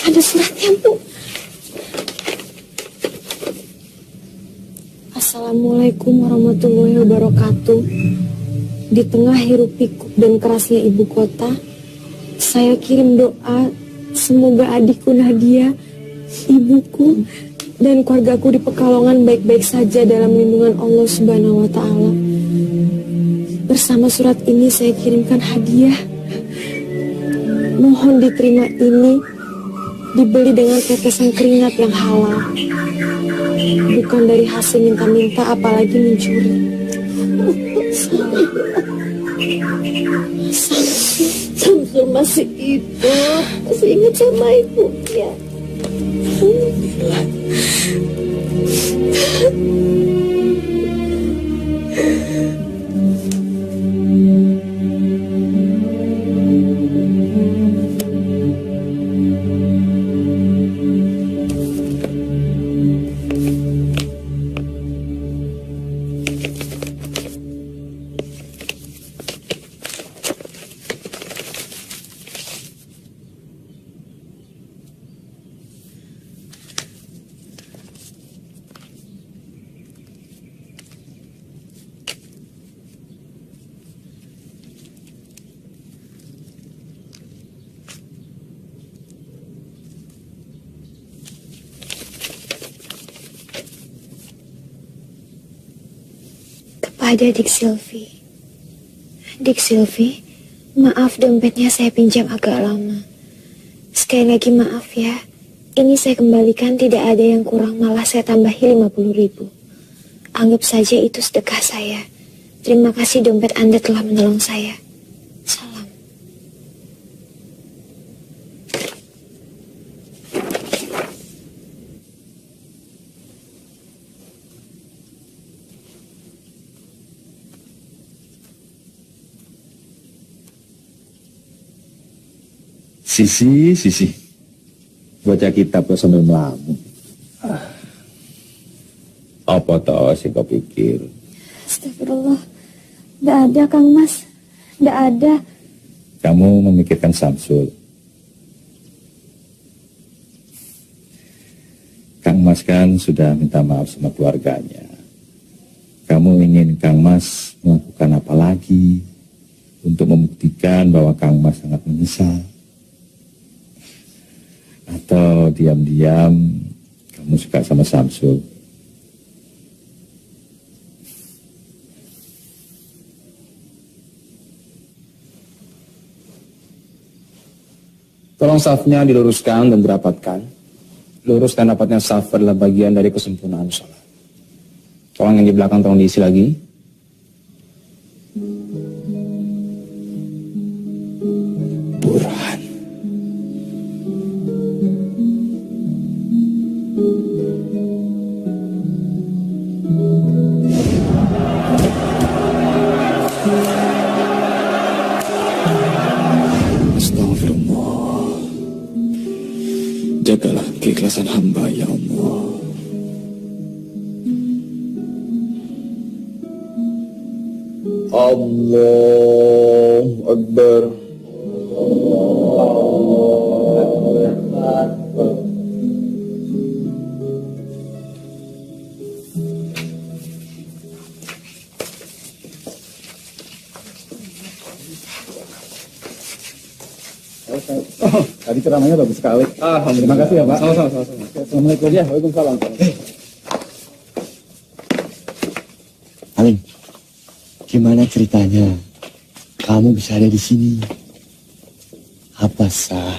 Speaker 2: Ada suratnya, Bu. Assalamualaikum warahmatullahi wabarakatuh. Di tengah hiruk pikuk dan kerasnya ibu kota, saya kirim doa semoga adikku Nadia, ibuku, dan keluargaku di Pekalongan baik-baik saja dalam lindungan Allah Subhanahu wa Ta'ala. Bersama surat ini saya kirimkan hadiah. Mohon diterima ini, dibeli dengan tetesan keringat yang halal, bukan dari hasil minta-minta apalagi mencuri. Samsul masih hidup, masih ingat sama ibunya. Kepada Dik Silvi. Dik Silvi, maaf dompetnya saya pinjam agak lama. Sekali lagi maaf ya. Ini saya kembalikan, tidak ada yang kurang, malah saya tambahi 50.000. Anggap saja itu sedekah saya. Terima kasih dompet Anda telah menolong saya. Salam.
Speaker 7: Sisi. Baca kitab kok sambil melamun. Apa tau sih kau pikir?
Speaker 20: Astagfirullah. Tidak ada, Kang Mas. Tidak ada.
Speaker 7: Kamu memikirkan Samsul. Kang Mas kan sudah minta maaf sama keluarganya. Kamu ingin Kang Mas melakukan apa lagi untuk membuktikan bahwa Kang Mas sangat menyesal? Atau diam-diam kamu suka sama Samsul?
Speaker 18: Tolong safnya diluruskan dan dirapatkan. Lurus dan rapatnya saf adalah bagian dari kesempurnaan sholat. Tolong yang di belakang tolong diisi lagi.
Speaker 5: Burhan. Astagfirullah. Jagalah keikhlasan hamba ya Allah.
Speaker 7: Allahu Akbar.
Speaker 18: Tadi ceramahnya bagus sekali. Terima kasih ya Pak. Sama-sama. Assalamualaikum. Ya, waalaikumsalam.
Speaker 3: Aling, gimana ceritanya? Kamu bisa ada di sini. Apa sah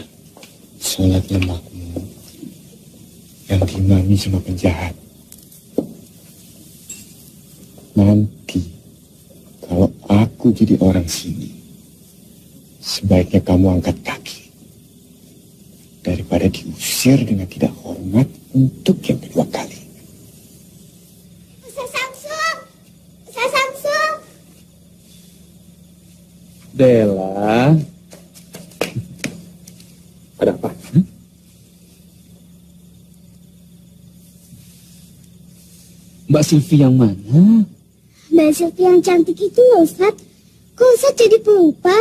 Speaker 3: sholatnya makmum yang diimami sama penjahat? Nanti kalau aku jadi orang sini, sebaiknya kamu angkat kaki daripada diusir dengan tidak hormat untuk yang kedua kali.
Speaker 18: Dela. Ada apa?
Speaker 1: Mbak Silvi yang mana?
Speaker 22: Mbak Silvi yang cantik itu loh, Ustaz. Kok Ustaz jadi pelupa?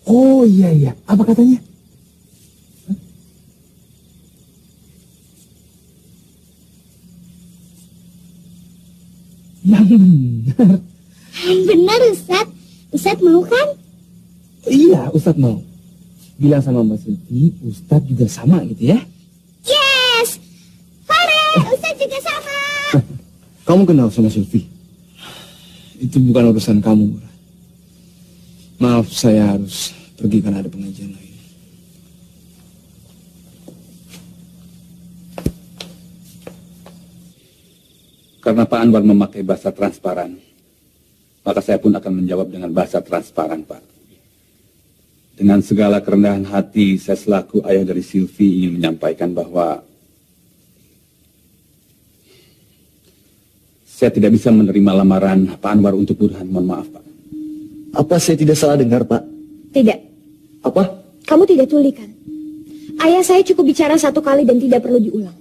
Speaker 18: Oh iya. Apa katanya? Yang benar.
Speaker 22: Benar, Ustaz. Ustaz mau kan?
Speaker 18: Iya, Ustaz mau. Bilang sama Mbak Silvi, Ustaz juga sama gitu ya.
Speaker 22: Yes! Hore, Ustaz juga sama.
Speaker 18: Kamu kenal sama Silvi? Itu bukan urusan kamu, Murad. Maaf, saya harus pergi karena ada pengajian lagi.
Speaker 11: Karena Pak Anwar memakai bahasa transparan, maka saya pun akan menjawab dengan bahasa transparan, Pak. Dengan segala kerendahan hati, saya selaku ayah dari Silvi ingin menyampaikan bahwa saya tidak bisa menerima lamaran Pak Anwar untuk Burhan. Mohon maaf, Pak.
Speaker 3: Apa saya tidak salah dengar, Pak?
Speaker 2: Tidak.
Speaker 3: Apa?
Speaker 2: Kamu tidak tuli kan? Ayah saya cukup bicara satu kali dan tidak perlu diulang.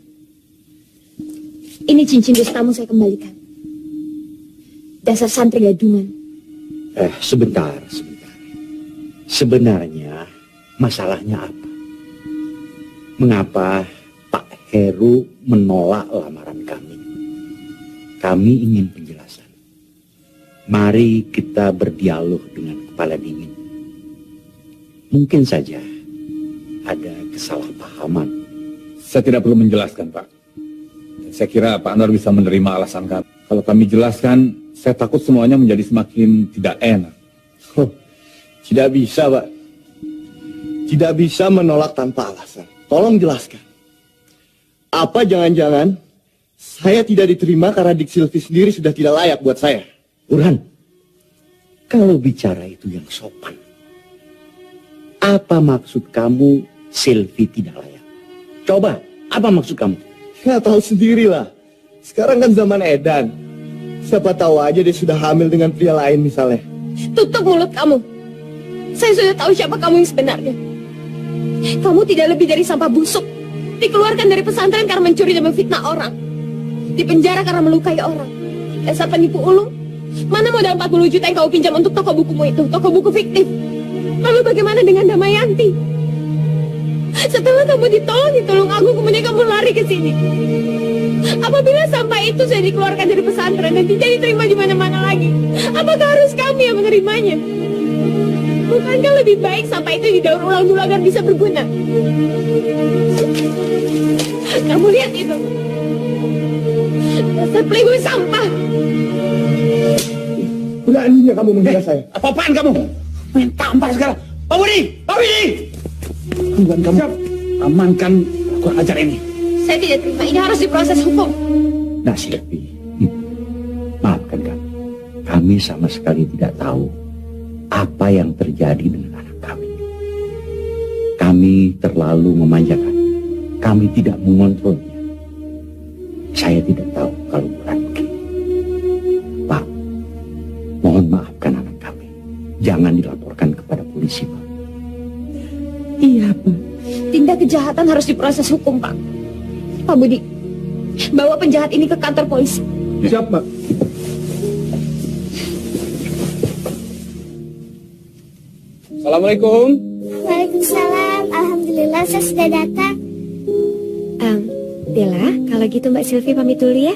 Speaker 2: Ini cincin dustamu saya kembalikan. Dasar santri gadungan.
Speaker 3: Sebentar. Sebenarnya masalahnya apa? Mengapa Pak Heru menolak lamaran kami? Kami ingin penjelasan. Mari kita berdialog dengan kepala dingin. Mungkin saja ada kesalahpahaman.
Speaker 11: Saya tidak perlu menjelaskan, Pak. Saya kira Pak Anwar bisa menerima alasan kami. Kalau kami jelaskan, saya takut semuanya menjadi semakin tidak enak.
Speaker 3: Tidak bisa, Pak. Tidak bisa menolak tanpa alasan. Tolong jelaskan. Apa jangan-jangan saya tidak diterima karena Dik Silvi sendiri sudah tidak layak buat saya?
Speaker 13: Burhan, kalau bicara itu yang sopan. Apa maksud kamu Silvi tidak layak? Coba, apa maksud kamu?
Speaker 3: Ya tahu sendirilah. Sekarang kan zaman edan. Siapa tahu aja dia sudah hamil dengan pria lain misalnya.
Speaker 2: Tutup mulut kamu. Saya sudah tahu siapa kamu yang sebenarnya. Kamu tidak lebih dari sampah busuk. Dikeluarkan dari pesantren karena mencuri dan memfitnah orang. Dipenjara karena melukai orang. Dasar penipu ulung. Mana modal 40 juta yang kau pinjam untuk toko bukumu itu? Toko buku fiktif. Lalu bagaimana dengan Damayanti? Setelah kamu ditolong aku, kemudian kamu lari ke sini. Apabila sampai itu saya dikeluarkan dari pesantren dan tidak diterima di mana-mana lagi, apakah harus kami yang menerimanya? Bukankah lebih baik sampai itu didaur ulang dulu agar bisa berguna? Kamu lihat itu. Dasar playboy sampah.
Speaker 3: Beraninya kamu menghina saya.
Speaker 11: Apa-apaan kamu? Main tampar sekarang. Pak Budi! Pak Budi!
Speaker 18: Bukan kamu. Amankan kurang ajar ini.
Speaker 2: Saya tidak terima. Ini harus diproses hukum.
Speaker 13: Nah, Silvi, maafkan kami. Kami sama sekali tidak tahu apa yang terjadi dengan anak kami. Kami terlalu memanjakan. Kami tidak mengontrolnya. Saya tidak tahu kalau Burhan begini. Pak, mohon maafkan anak kami. Jangan dilaporkan kepada polisi, Pak.
Speaker 2: Iya, Pak. Tindak kejahatan harus diproses hukum, Pak. Pak Budi, bawa penjahat ini ke kantor polisi.
Speaker 18: Siap, Pak. Assalamualaikum.
Speaker 22: Waalaikumsalam. Alhamdulillah saya sudah datang.
Speaker 2: Bella, kalau gitu Mbak Silvi pamit dulu ya.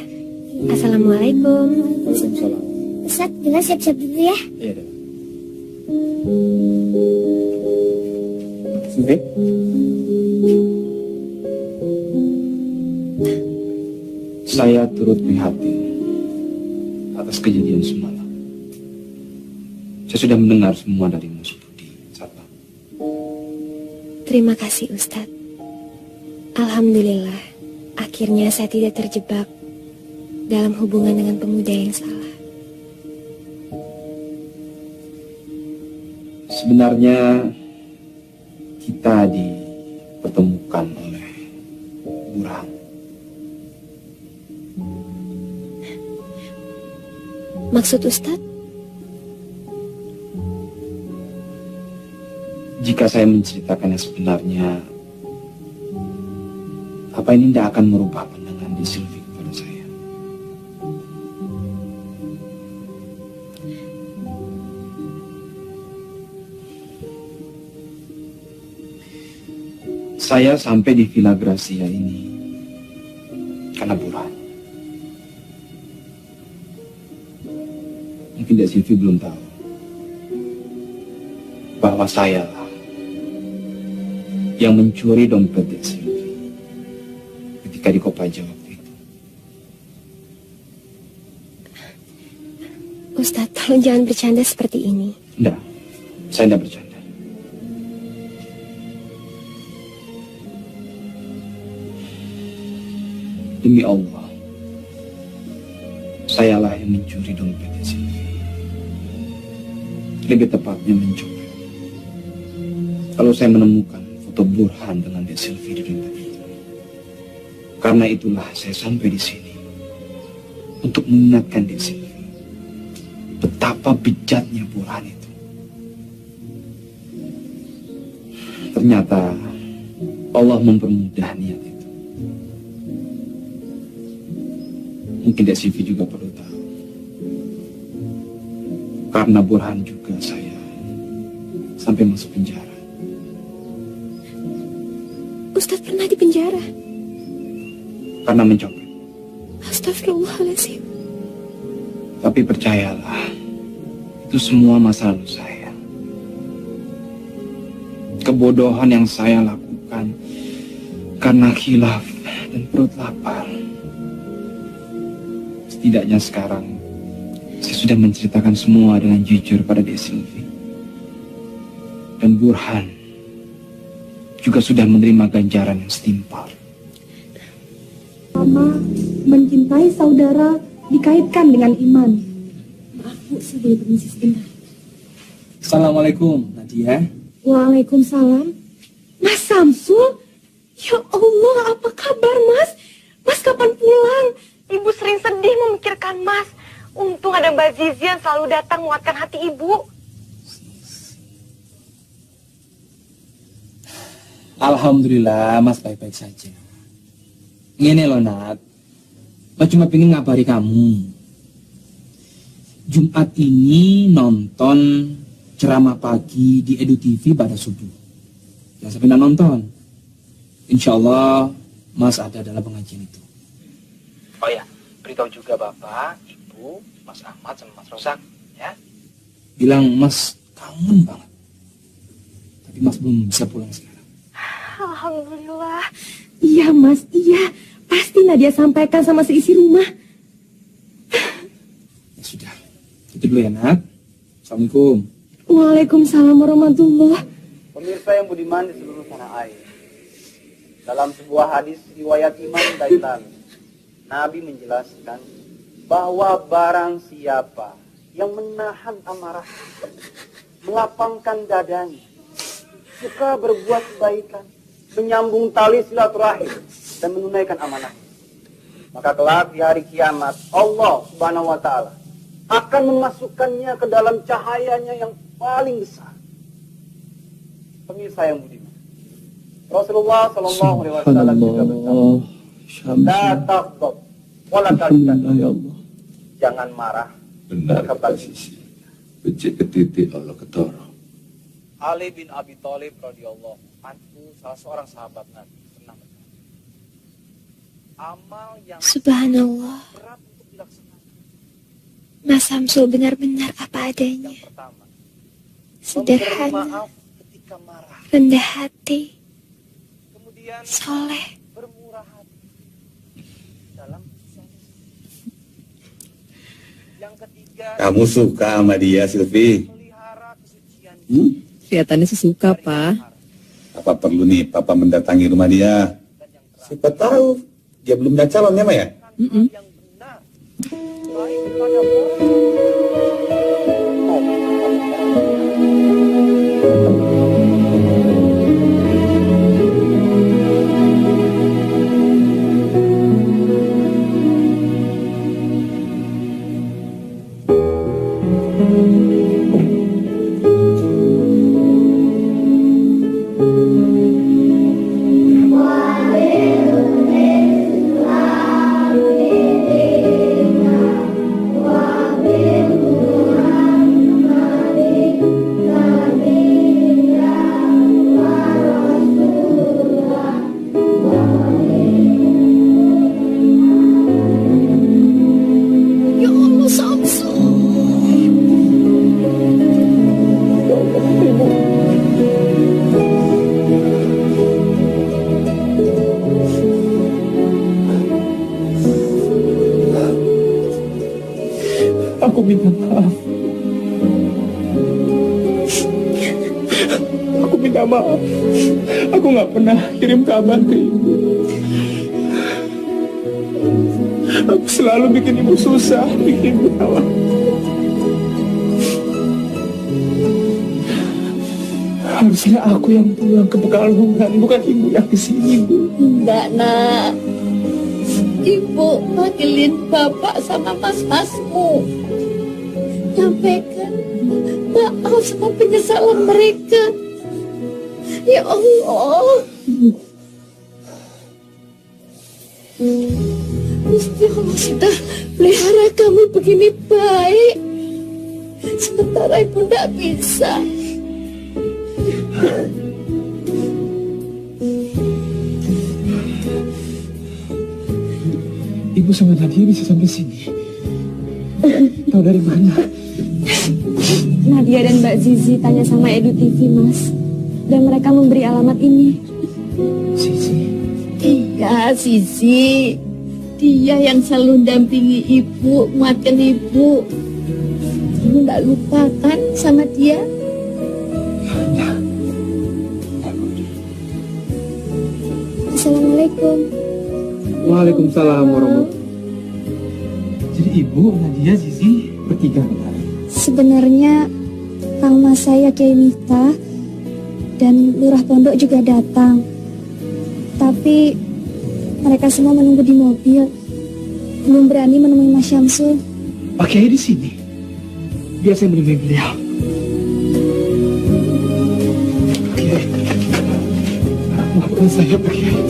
Speaker 2: Assalamualaikum.
Speaker 18: Waalaikumsalam.
Speaker 22: Ustaz, Bella siap-siap dulu ya.
Speaker 18: Iya, deh. Silvi?
Speaker 1: Saya turut prihatin atas kejadian semalam. Saya sudah mendengar semua dari Mas Budi, Satpam.
Speaker 2: Terima kasih Ustadz. Alhamdulillah, akhirnya saya tidak terjebak dalam hubungan dengan pemuda yang salah.
Speaker 1: Sebenarnya kita dipertemukan oleh Burhan.
Speaker 2: Maksud Ustadz?
Speaker 1: Jika saya menceritakannya sebenarnya, apa ini tidak akan merubah pandangan di Silvi kepada saya? Saya sampai di Villa Gracia ini karena Burhan. Mungkin Dek Silvi belum tahu bahwa saya lah yang mencuri dompet Dek Silvi ketika di Kopaja waktu itu.
Speaker 2: Ustadz, tolong jangan bercanda seperti ini.
Speaker 1: Enggak, saya enggak bercanda. Demi Allah, sayalah yang mencuri dompet Dek Silvi. Lebih tepatnya mencopet. Kalau saya menemukan foto Burhan dengan Dek Silvi di dompet itu, karena itulah saya sampai di sini untuk mengingatkan Dek Silvi betapa bejatnya Burhan itu. Ternyata Allah mempermudah niat itu. Mungkin Dek Silvi juga perlu tahu. Karena Burhan juga saya sampai masuk penjara.
Speaker 2: Ustadz pernah di penjara?
Speaker 1: Karena mencopet.
Speaker 2: Astagfirullahaladzim.
Speaker 1: Tapi percayalah, itu semua masa lalu saya. Kebodohan yang saya lakukan karena khilaf dan perut lapar. Setidaknya sekarang saya sudah menceritakan semua dengan jujur pada Dek Silvi. Dan Burhan juga sudah menerima ganjaran yang setimpal.
Speaker 10: Mama mencintai saudara dikaitkan dengan iman.
Speaker 2: Maaf Bu, saya boleh permisi sebentar.
Speaker 1: Assalamualaikum, Nadia.
Speaker 10: Waalaikumsalam. Mas Samsul? Ya Allah, apa kabar Mas? Mas kapan pulang? Ibu sering sedih memikirkan Mas. Untung ada Mbak Zizi yang selalu datang menguatkan hati Ibu.
Speaker 1: Alhamdulillah, Mas baik-baik saja. Ngene loh, Nat. Mas cuma pengen ngabari kamu. Jumat ini nonton ceramah pagi di Edu TV pada subuh. Yang sampai nonton. Insya Allah, Mas ada dalam pengajian itu. Oh ya, beritahu juga Bapak, Ibu, Mas Ahmad sama Mas Rosak, ya. Bilang Mas kangen banget. Tapi Mas belum bisa pulang sekarang.
Speaker 10: Alhamdulillah. Iya Mas, iya. Pasti Nadia sampaikan sama seisi rumah.
Speaker 1: Ya sudah, itu dulu ya Nat. Assalamualaikum.
Speaker 10: Waalaikumsalam warahmatullahi.
Speaker 12: Pemirsa yang budiman di seluruh tanah air. Dalam sebuah hadis riwayat Imam Dailami, Nabi menjelaskan bahwa barang siapa yang menahan amarah, melapangkan dadanya, suka berbuat kebaikan, menyambung tali silaturahim, dan menunaikan amanah, maka kelak di hari kiamat Allah Subhanahu wa Ta'ala akan memasukkannya ke dalam cahayanya yang paling besar. Pemirsa yang budiman, Rasulullah Sallallahu Alaihi Wasallam juga bersabda, "La taghdab, wala tahzan." Jangan marah.
Speaker 11: Benar kata Sisi. Becik ketitik Allah ketoro.
Speaker 12: Ali bin Abi Thalib radhiyallahu anhu, salah seorang sahabat Nabi, pernah berkata, amal yang
Speaker 2: Subhanallah.
Speaker 12: berat untuk dilaksanakan.
Speaker 2: Mas Samsul benar-benar apa adanya.
Speaker 12: Yang pertama,
Speaker 2: sederhana,
Speaker 12: maaf ketika marah.
Speaker 2: rendah hati,
Speaker 12: Kemudian
Speaker 2: soleh,
Speaker 12: bermurah hati dalam susah. Yang ketiga,
Speaker 6: Kamu suka sama dia, Silvi?
Speaker 23: Kelihatannya sih suka, Pak.
Speaker 6: Apa perlu nih Papa mendatangi rumah dia? Siapa tahu dia belum ada calon ya, Ma ya?
Speaker 4: Wa
Speaker 5: Maaf, aku nggak pernah kirim kabar ke ibu. Aku selalu bikin ibu susah, bikin ibu tawa. Harusnya aku yang pulang ke Pekalongan, bukan ibu yang ke sini, Bu.
Speaker 9: Enggak, Nak. Ibu panggilin bapak sama mas-masmu. Nyampaikan maaf sama penyesalan mereka. Ya Allah. Gusti Allah sudah pelihara kamu begini baik. Sementara ibu tidak bisa.
Speaker 5: Ibu sama Nadia bisa sampai sini. Tahu dari mana?
Speaker 2: Nadia dan Mbak Zizi tanya sama Edu TV, Mas. Dan mereka memberi alamat ini.
Speaker 5: Zizi?
Speaker 9: Iya, Zizi. Dia yang selalu dampingi ibu, menguatkan ibu. Kamu tidak lupa kan sama dia?
Speaker 2: Assalamualaikum.
Speaker 5: Waalaikumsalam warahmatullahi. Jadi ibu, Nadia, Zizi bertiga benar?
Speaker 2: Sebenarnya Kang Mas saya Kiai Miftah dan Lurah Pondok juga datang. Tapi mereka semua menunggu di mobil. Belum berani menemui Mas Syamsul.
Speaker 5: Pak Kiai di sini. Biar saya menemui beliau. Pak Kiai, maafkan saya Pak Kiai.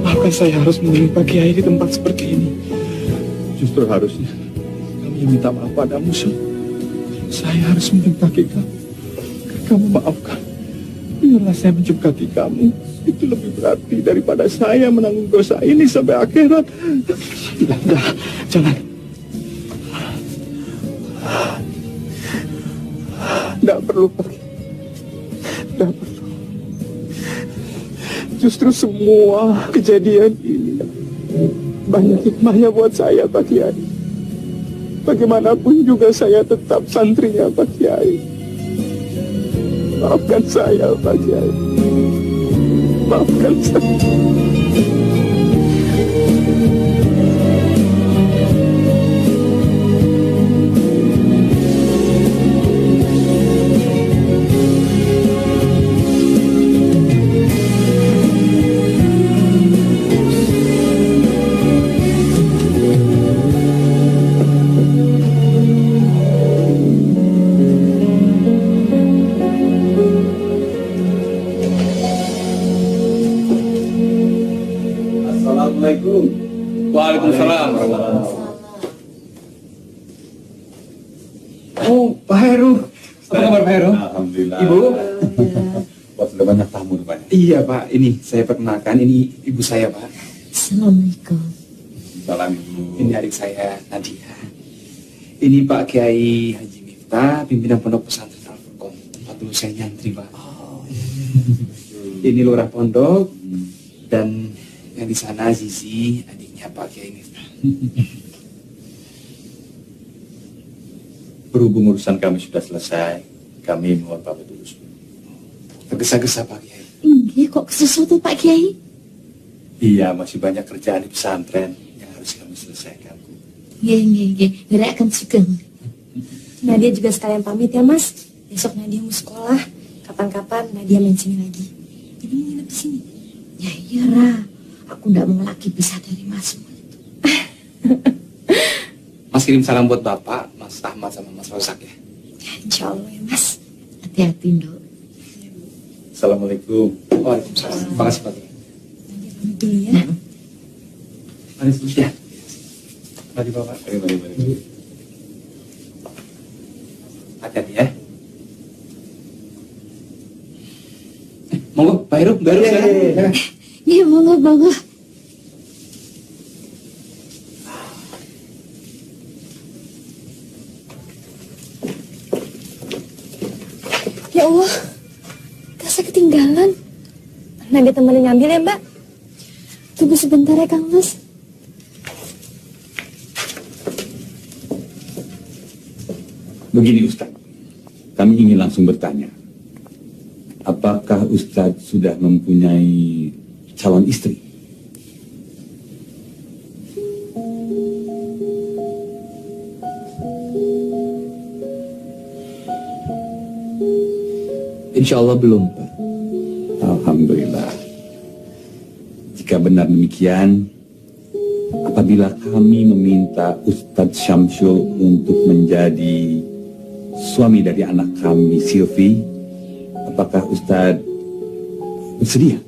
Speaker 5: Maafkan saya harus menemui Pak Kiai di tempat seperti ini. Justru harusnya kami minta maaf padamu, Syul. Saya harus menjemput kaki kamu. Kamu maafkan. Biarlah saya menjemput kaki kamu. Itu lebih berarti daripada saya menanggung dosa ini sampai akhirat. Dah, jangan. Tidak perlu pergi. Tidak perlu. Justru semua kejadian ini banyak hikmahnya buat saya, Pak Kiai. Bagaimanapun juga saya tetap santrinya Pak Kiai. Maafkan saya, Pak Kiai. Maafkan saya.
Speaker 11: Assalamualaikum. Waalaikumsalam.
Speaker 5: Oh, Pak Heru. Apa kabar Pak Heru?
Speaker 11: Alhamdulillah.
Speaker 5: Ibu?
Speaker 11: Wah, sudah banyak tamu rupanya.
Speaker 18: Iya Pak, ini saya perkenalkan, ini ibu saya Pak.
Speaker 9: Assalamualaikum.
Speaker 11: Salam Ibu.
Speaker 18: Ini adik saya Nadia. Ini Pak Kiai Haji Miftah, pimpinan pondok pesantren Al-Furqon. Tempat dulu saya nyantri Pak. Ini lurah pondok dan yang di sana Zizi, adiknya Pak Kiai Miftah.
Speaker 11: Berhubung urusan kami sudah selesai, kami mohon pamit dulu.
Speaker 18: Tergesa-gesa Pak Kiai.
Speaker 9: Iya, kok sesuatu Pak Kiai?
Speaker 11: Iya, masih banyak kerjaan di pesantren yang harus kami selesaikan.
Speaker 9: Iya. Nggak akan suka.
Speaker 2: Nadia juga sekalian pamit ya, Mas. Besok Nadia mau sekolah. Kapan-kapan Nadia main sini lagi.
Speaker 9: Jadi nginep di sini. Ya iya, Ra. Aku nggak mau lagi pisah dari Mas.
Speaker 18: Mas kirim salam buat Bapak, Mas Ahmad sama Mas Rosak ya.
Speaker 9: Insya Allah ya, Mas. Hati-hati, Ndok.
Speaker 11: Assalamualaikum.
Speaker 18: Waalaikumsalam. Terima kasih Pak Kiai.
Speaker 9: Pamit dulu ya.
Speaker 18: Mari dulu ya. Mari Bapak.
Speaker 11: Mari.
Speaker 18: Hati-hati ya. Monggo, Pak Heru, silakan.
Speaker 9: Iya, monggo.
Speaker 2: Ya Allah, tasnya ketinggalan. Nadia temenin ngambil ya, Mbak. Tunggu sebentar ya, Kang Mas.
Speaker 11: Begini Ustaz, kami ingin langsung bertanya. apakah Ustadz sudah mempunyai calon istri?
Speaker 1: Insya Allah belum, Pak.
Speaker 11: Alhamdulillah. Jika benar demikian, apabila kami meminta Ustadz Syamsul untuk menjadi suami dari anak kami, Silvi, apakah Ustadz bersedia?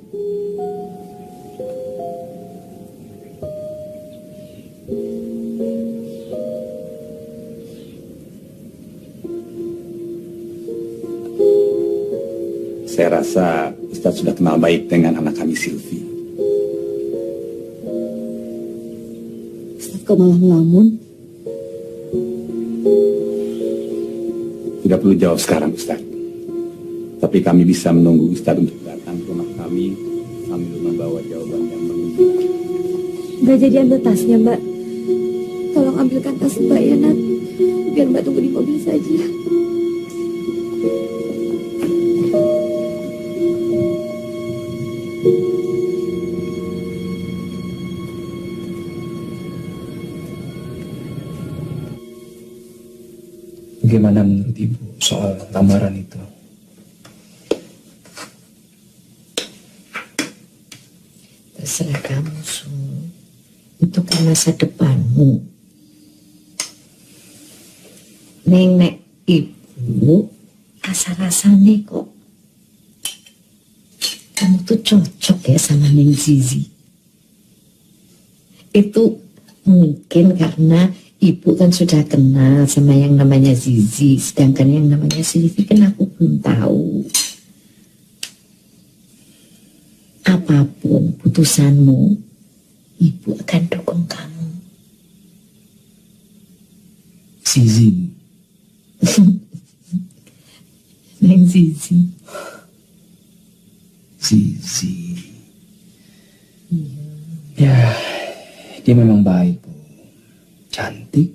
Speaker 11: Saya rasa Ustadz sudah kenal baik dengan anak kami, Silvi.
Speaker 19: Ustadz kok malah melamun?
Speaker 11: Tidak perlu jawab sekarang, Ustadz. Tapi kami bisa menunggu Ustadz untuk datang ke rumah kami sambil membawa jawaban yang menggembirakan.
Speaker 2: Nggak jadi ambil tasnya, Mbak. Tolong ambilkan tas Mbak ya, Nat. Biar Mbak tunggu di mobil saja.
Speaker 18: Bagaimana menurut Ibu soal lamaran itu?
Speaker 19: Terserah kamu, Su. Itu kan masa depanmu. Nenek Ibu rasa-rasanya kok kamu tuh cocok ya sama Neng Zizi. Itu mungkin karena Ibu kan sudah kenal sama yang namanya Zizi, sedangkan yang namanya Silvi kan aku belum tahu. Apapun putusanmu, Ibu akan dukung kamu.
Speaker 1: Zizi.
Speaker 19: Neng Zizi.
Speaker 1: Zizi.
Speaker 18: Ya, dia memang baik, Bu. Cantik.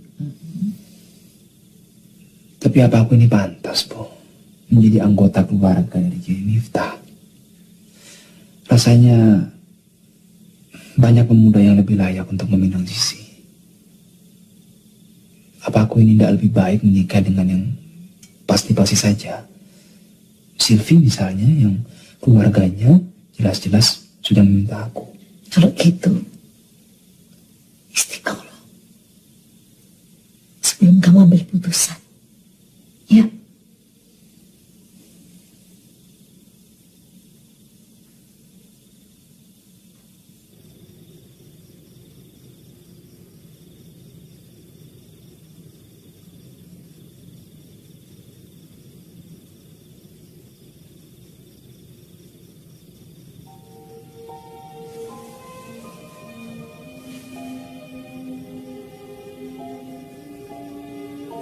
Speaker 18: Tapi apa aku ini pantas, Bu, menjadi anggota keluarga dari Kiai Miftah? Rasanya banyak pemuda yang lebih layak untuk meminang Zizi. Apa aku ini tidak lebih baik menikah dengan yang pasti-pasti saja? Silvi misalnya, yang keluarganya jelas-jelas sudah meminta aku.
Speaker 19: Kalau gitu, istiqomah sebelum kamu ambil putusan, ya.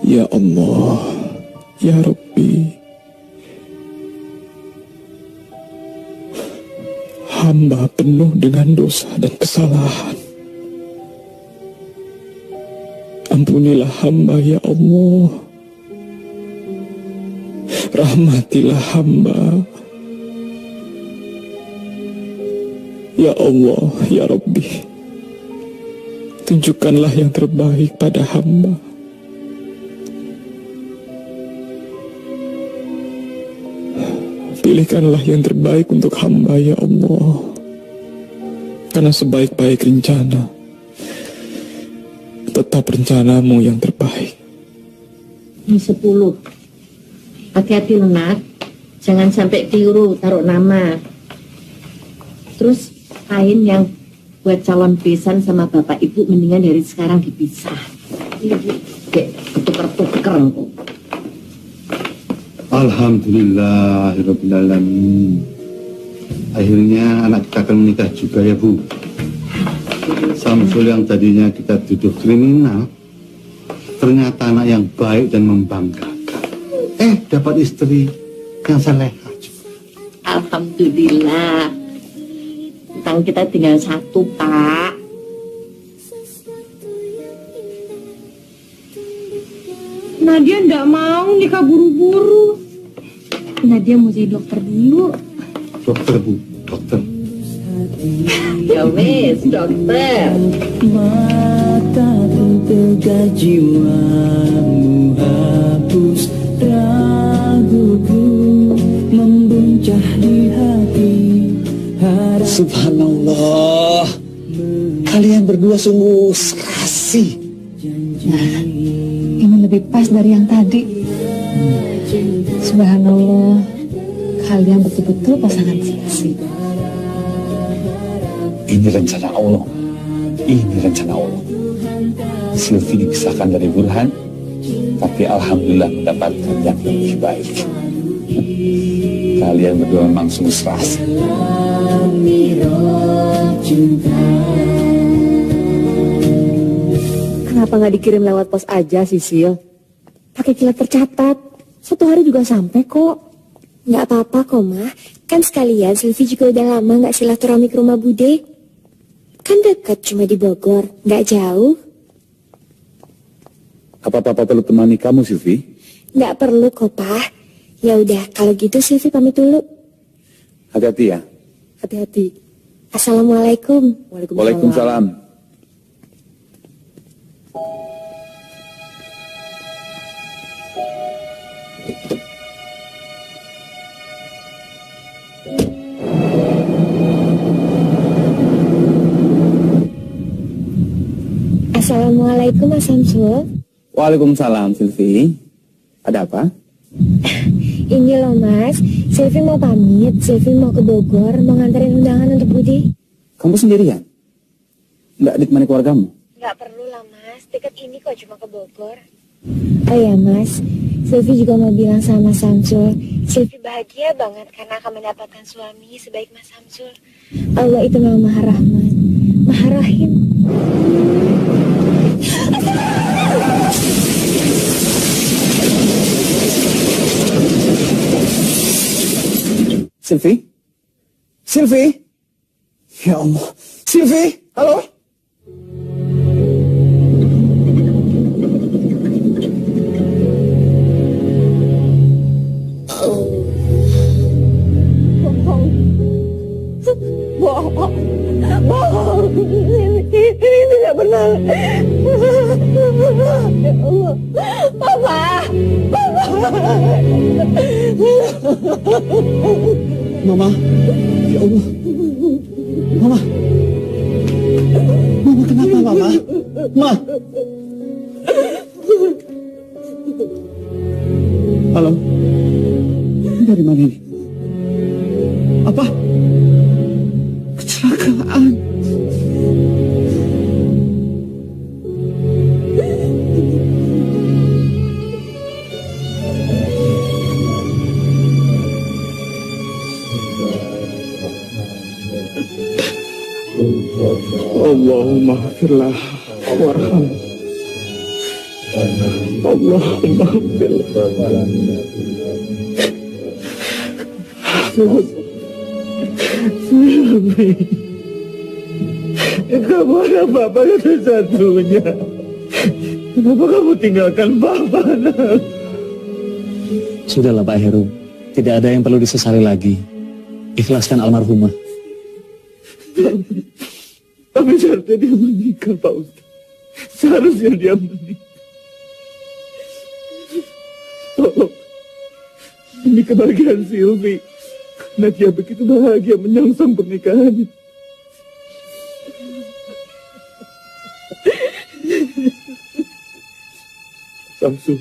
Speaker 5: Ya Allah, Ya Rabbi, hamba penuh dengan dosa dan kesalahan. Ampunilah hamba, Ya Allah. Rahmatilah hamba. Ya Allah, Ya Rabbi, tunjukkanlah yang terbaik pada hamba. Pilihkanlah yang terbaik untuk hamba, Ya Allah. Karena sebaik-baik rencana, tetap rencanamu yang terbaik.
Speaker 19: Ini 10. Hati-hati, Nat. Jangan sampai keliru taruh nama. Terus kain yang buat calon besan sama bapak ibu mendingan dari sekarang dipisah. Kayak ketuker-tuker kok.
Speaker 6: Alhamdulillahirrabbilalamin. Akhirnya anak kita akan menikah juga ya, Bu. Samsul yang tadinya kita tuduh kriminal, ternyata anak yang baik dan membanggakan. Dapat istri yang salehah juga.
Speaker 19: Alhamdulillah. Utang kita tinggal 1, Pak.
Speaker 10: Nadia ndak mau nikah buru-buru. Nadia mau jadi dokter dulu.
Speaker 6: Dokter, Bu, dokter.
Speaker 19: Ya wes, dokter.
Speaker 4: Mataku tegar, jiwamu hapus raguku, membuncah di hati.
Speaker 17: Subhanallah, kalian berdua sungguh serasi.
Speaker 10: Nah, ini lebih pas dari yang tadi. Subhanallah, kalian betul-betul pasangan serasi.
Speaker 7: Ini rencana Allah. Ini rencana Allah. Silvi dipisahkan dari Burhan, tapi alhamdulillah mendapatkan yang lebih baik. Kalian berdua memang sungguh serasi.
Speaker 2: Kenapa nggak dikirim lewat pos aja, Sisil? Pakai kilat tercatat. 1 hari juga sampai kok. Nggak apa-apa kok, Ma. Kan sekalian Silvi juga udah lama nggak silaturahmi ke rumah Bude. Kan dekat, cuma di Bogor, nggak jauh.
Speaker 11: Apa Papa perlu temani kamu, Silvi?
Speaker 2: Nggak perlu kok, Pak. Ya udah, kalau gitu Silvi pamit dulu.
Speaker 11: Hati-hati ya.
Speaker 2: Hati-hati. Assalamualaikum.
Speaker 11: Waalaikumsalam.
Speaker 2: Assalamualaikum, Mas Samsul.
Speaker 18: Waalaikumsalam, Silvi. Ada apa?
Speaker 2: Ini loh, Mas. Silvi mau pamit. Silvi mau ke Bogor, mau nganterin undangan untuk Budi.
Speaker 18: Kamu sendirian? Nggak ditemani keluargamu?
Speaker 2: Nggak perlu lah, Mas. Dekat ini kok, cuma ke Bogor. Oh ya, Mas. Silvi juga mau bilang sama Mas Samsul. Silvi bahagia banget karena akan mendapatkan suami sebaik Mas Samsul. Allah itu memang Maha Rahman, Maha Rahim.
Speaker 17: Silvi? Silvi? Ya Allah. Silvi? Halo?
Speaker 9: Bohong. Bohong. Ini tidak benar. Ya Allah. Papa. Papa.
Speaker 17: Mama. Ya Allah. Mama. Mama kenapa, Mama? Ma. Halo. Dari mana ini? Apa? Kecelakaan. Allahumma firlah warham. Allahumma firlah. Silvi, kamu ada Papa satu-satunya. Kenapa kamu tinggalkan Papa, nak?
Speaker 18: Sudahlah Pak Heru, tidak ada yang perlu disesali lagi. Ikhlaskan almarhumah.
Speaker 17: Tapi seharusnya dia menikah, Pak Ustaz. Seharusnya dia menikah. Tolong, demi kebahagiaan Silvi. Nadia begitu bahagia menyongsong pernikahannya. Samsul,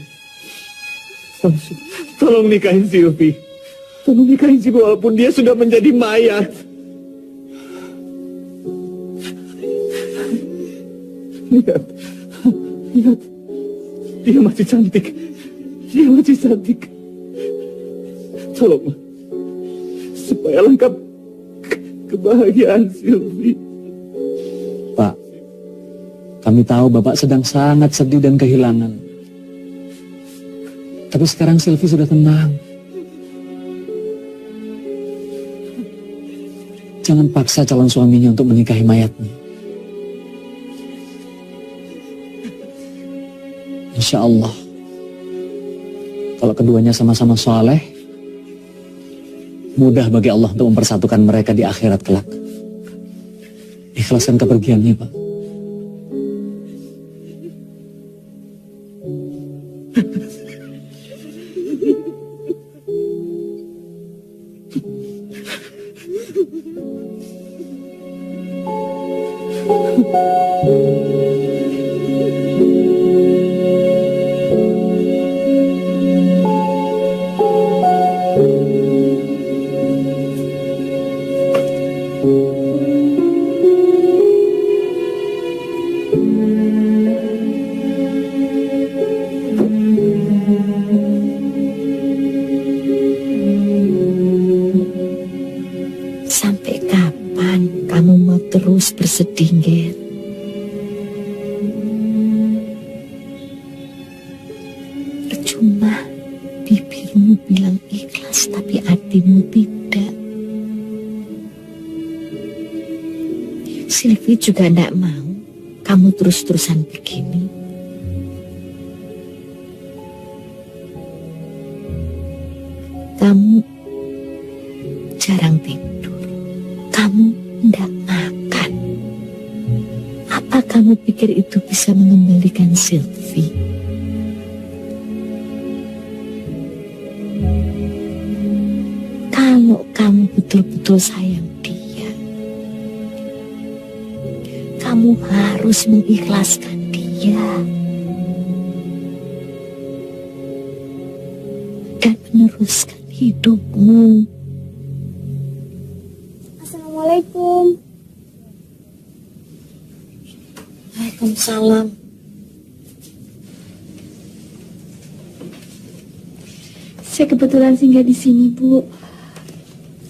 Speaker 17: tolong nikahin Silvi. Tolong nikahin Silvi walaupun dia sudah menjadi mayat. Lihat, dia masih cantik. Dia masih cantik. Tolong, supaya lengkap kebahagiaan Silvi.
Speaker 18: Pak, kami tahu Bapak sedang sangat sedih dan kehilangan. Tapi sekarang Silvi sudah tenang. Jangan paksa calon suaminya untuk menikahi mayatnya. Insya Allah, kalau keduanya sama-sama soleh,
Speaker 8: mudah bagi Allah untuk mempersatukan mereka di akhirat kelak. Ikhlaskan kepergiannya, Pak.
Speaker 19: Sampai kapan kamu mau terus bersedih, Ger? Percuma bibirmu bilang ikhlas tapi hatimu tidak. Sylvie juga tidak mau kamu terus-terusan begini. Kamu jarang tidur, kamu tidak makan. Apa kamu pikir itu bisa mengembalikan Sylvie? Kalau kamu betul-betul sayang dia, kamu harus mengikhlaskan dia dan meneruskan hidupmu.
Speaker 2: Assalamualaikum.
Speaker 19: Waalaikumsalam.
Speaker 2: Saya kebetulan singgah di sini, Bu.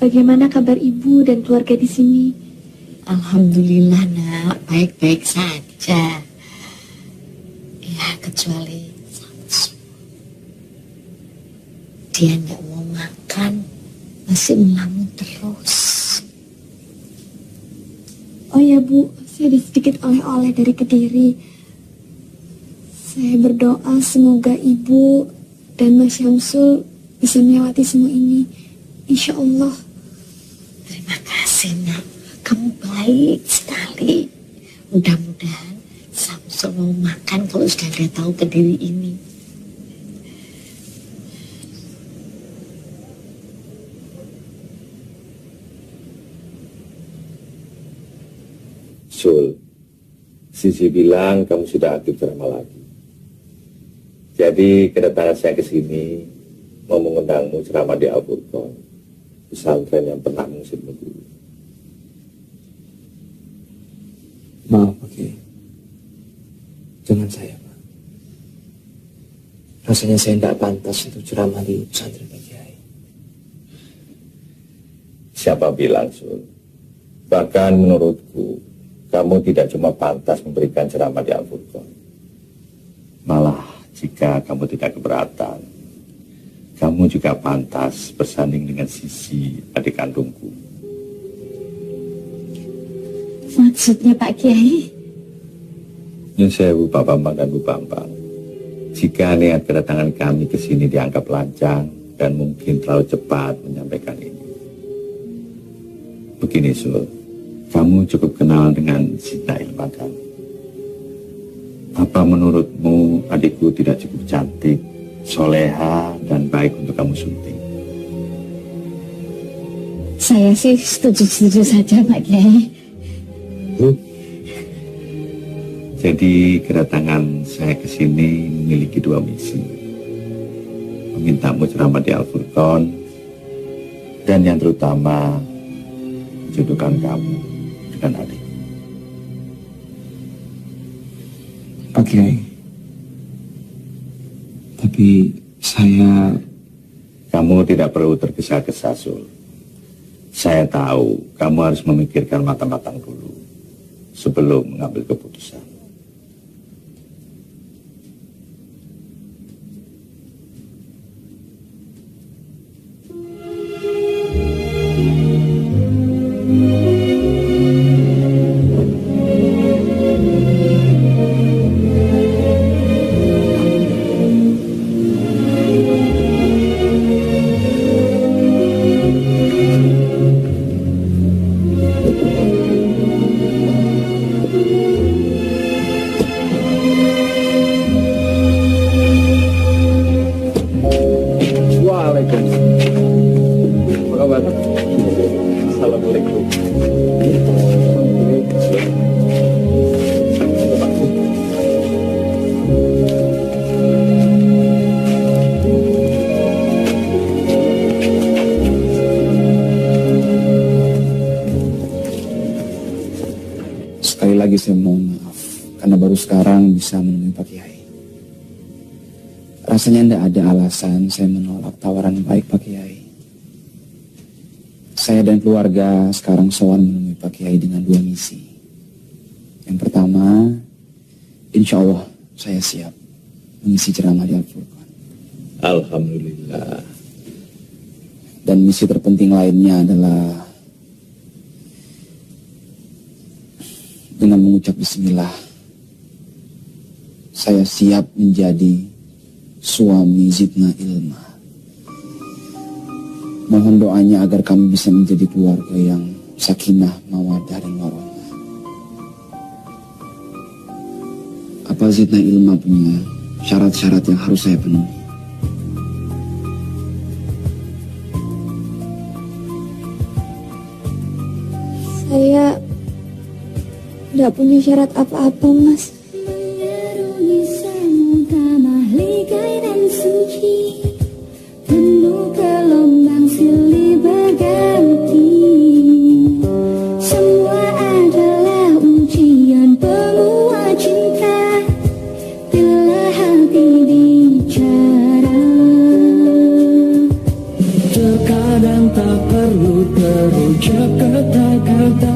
Speaker 2: Bagaimana kabar Ibu dan keluarga di sini?
Speaker 19: Alhamdulillah, Nak, baik-baik saja. Ya, kecuali Samsul. Dia tidak mau makan, masih melamun terus.
Speaker 2: Oh ya, Bu, saya ada sedikit oleh-oleh dari Kediri. Saya berdoa semoga Ibu dan Mas Syamsul bisa melewati semua ini. Insya Allah.
Speaker 19: Terima kasih, Nak. Kamu baik sekali. Mudah-mudahan Samsul mau makan kalau sudah dia tahu Kediri ini.
Speaker 7: Sul, Sisi bilang kamu sudah aktif ceramah lagi. Jadi kedatangan saya ke sini mau mengundangmu ceramah di Al-Furqan, pesantren yang pernah mengusirmu dulu.
Speaker 18: Maaf, Pak Kiai. Jangan saya, Pak. Rasanya saya tidak pantas untuk ceramah di pesantren Pak Kiai.
Speaker 7: Siapa bilang, Sul? Bahkan menurutku, kamu tidak cuma pantas memberikan ceramah di Al-Furqan. Malah, jika kamu tidak keberatan, kamu juga pantas bersanding dengan Sisi, adik kandungku.
Speaker 19: Maksudnya Pak Kiai?
Speaker 7: Nyun sewu Pak Bambang dan Bu Bambang. Jika niat kedatangan kami ke sini dianggap lancang dan mungkin terlalu cepat menyampaikan ini. Begini, Sul. Kamu cukup kenal dengan Sita Ilmakan. Apa menurutmu adikku tidak cukup cantik, soleha, dan baik untuk kamu sunting?
Speaker 19: Saya sih setuju-setuju saja, Pak Kiai.
Speaker 7: Jadi kedatangan saya ke sini memiliki dua misi. Memintamu ceramah di Al-Furqan, dan yang terutama menjodohkan kamu dengan adik.
Speaker 18: Pak Kiai, tapi saya...
Speaker 7: Kamu tidak perlu tergesa-gesa, Sul. Saya tahu kamu harus memikirkan matang-matang dulu sebelum mengambil keputusan.
Speaker 3: Assalamualaikum.
Speaker 5: Sekali lagi saya mohon maaf karena baru sekarang bisa menemui Pak Kiai. Rasanya tidak ada alasan saya menolak tawaran baik Pak Kiai. Saya dan keluarga sekarang sowan menemui Pak Kiai dengan 2 misi. Yang pertama, insya Allah saya siap mengisi ceramah di Al-Furqan.
Speaker 3: Alhamdulillah.
Speaker 5: Dan misi terpenting lainnya adalah dengan mengucap bismillah, saya siap menjadi suami Zidna Ilma. Mohon doanya agar kami bisa menjadi keluarga yang sakinah, mawaddah, dan warohmah. Apa Zidna Ilma punya syarat-syarat yang harus saya penuhi?
Speaker 2: Saya tidak punya syarat apa-apa, Mas.
Speaker 14: Mengarungi samudra mahligai dan suci, penuh gelombang silih berganti. Semua adalah ujian penguat cinta, bila hati bicara.
Speaker 4: Terkadang tak perlu terucap kata-kata,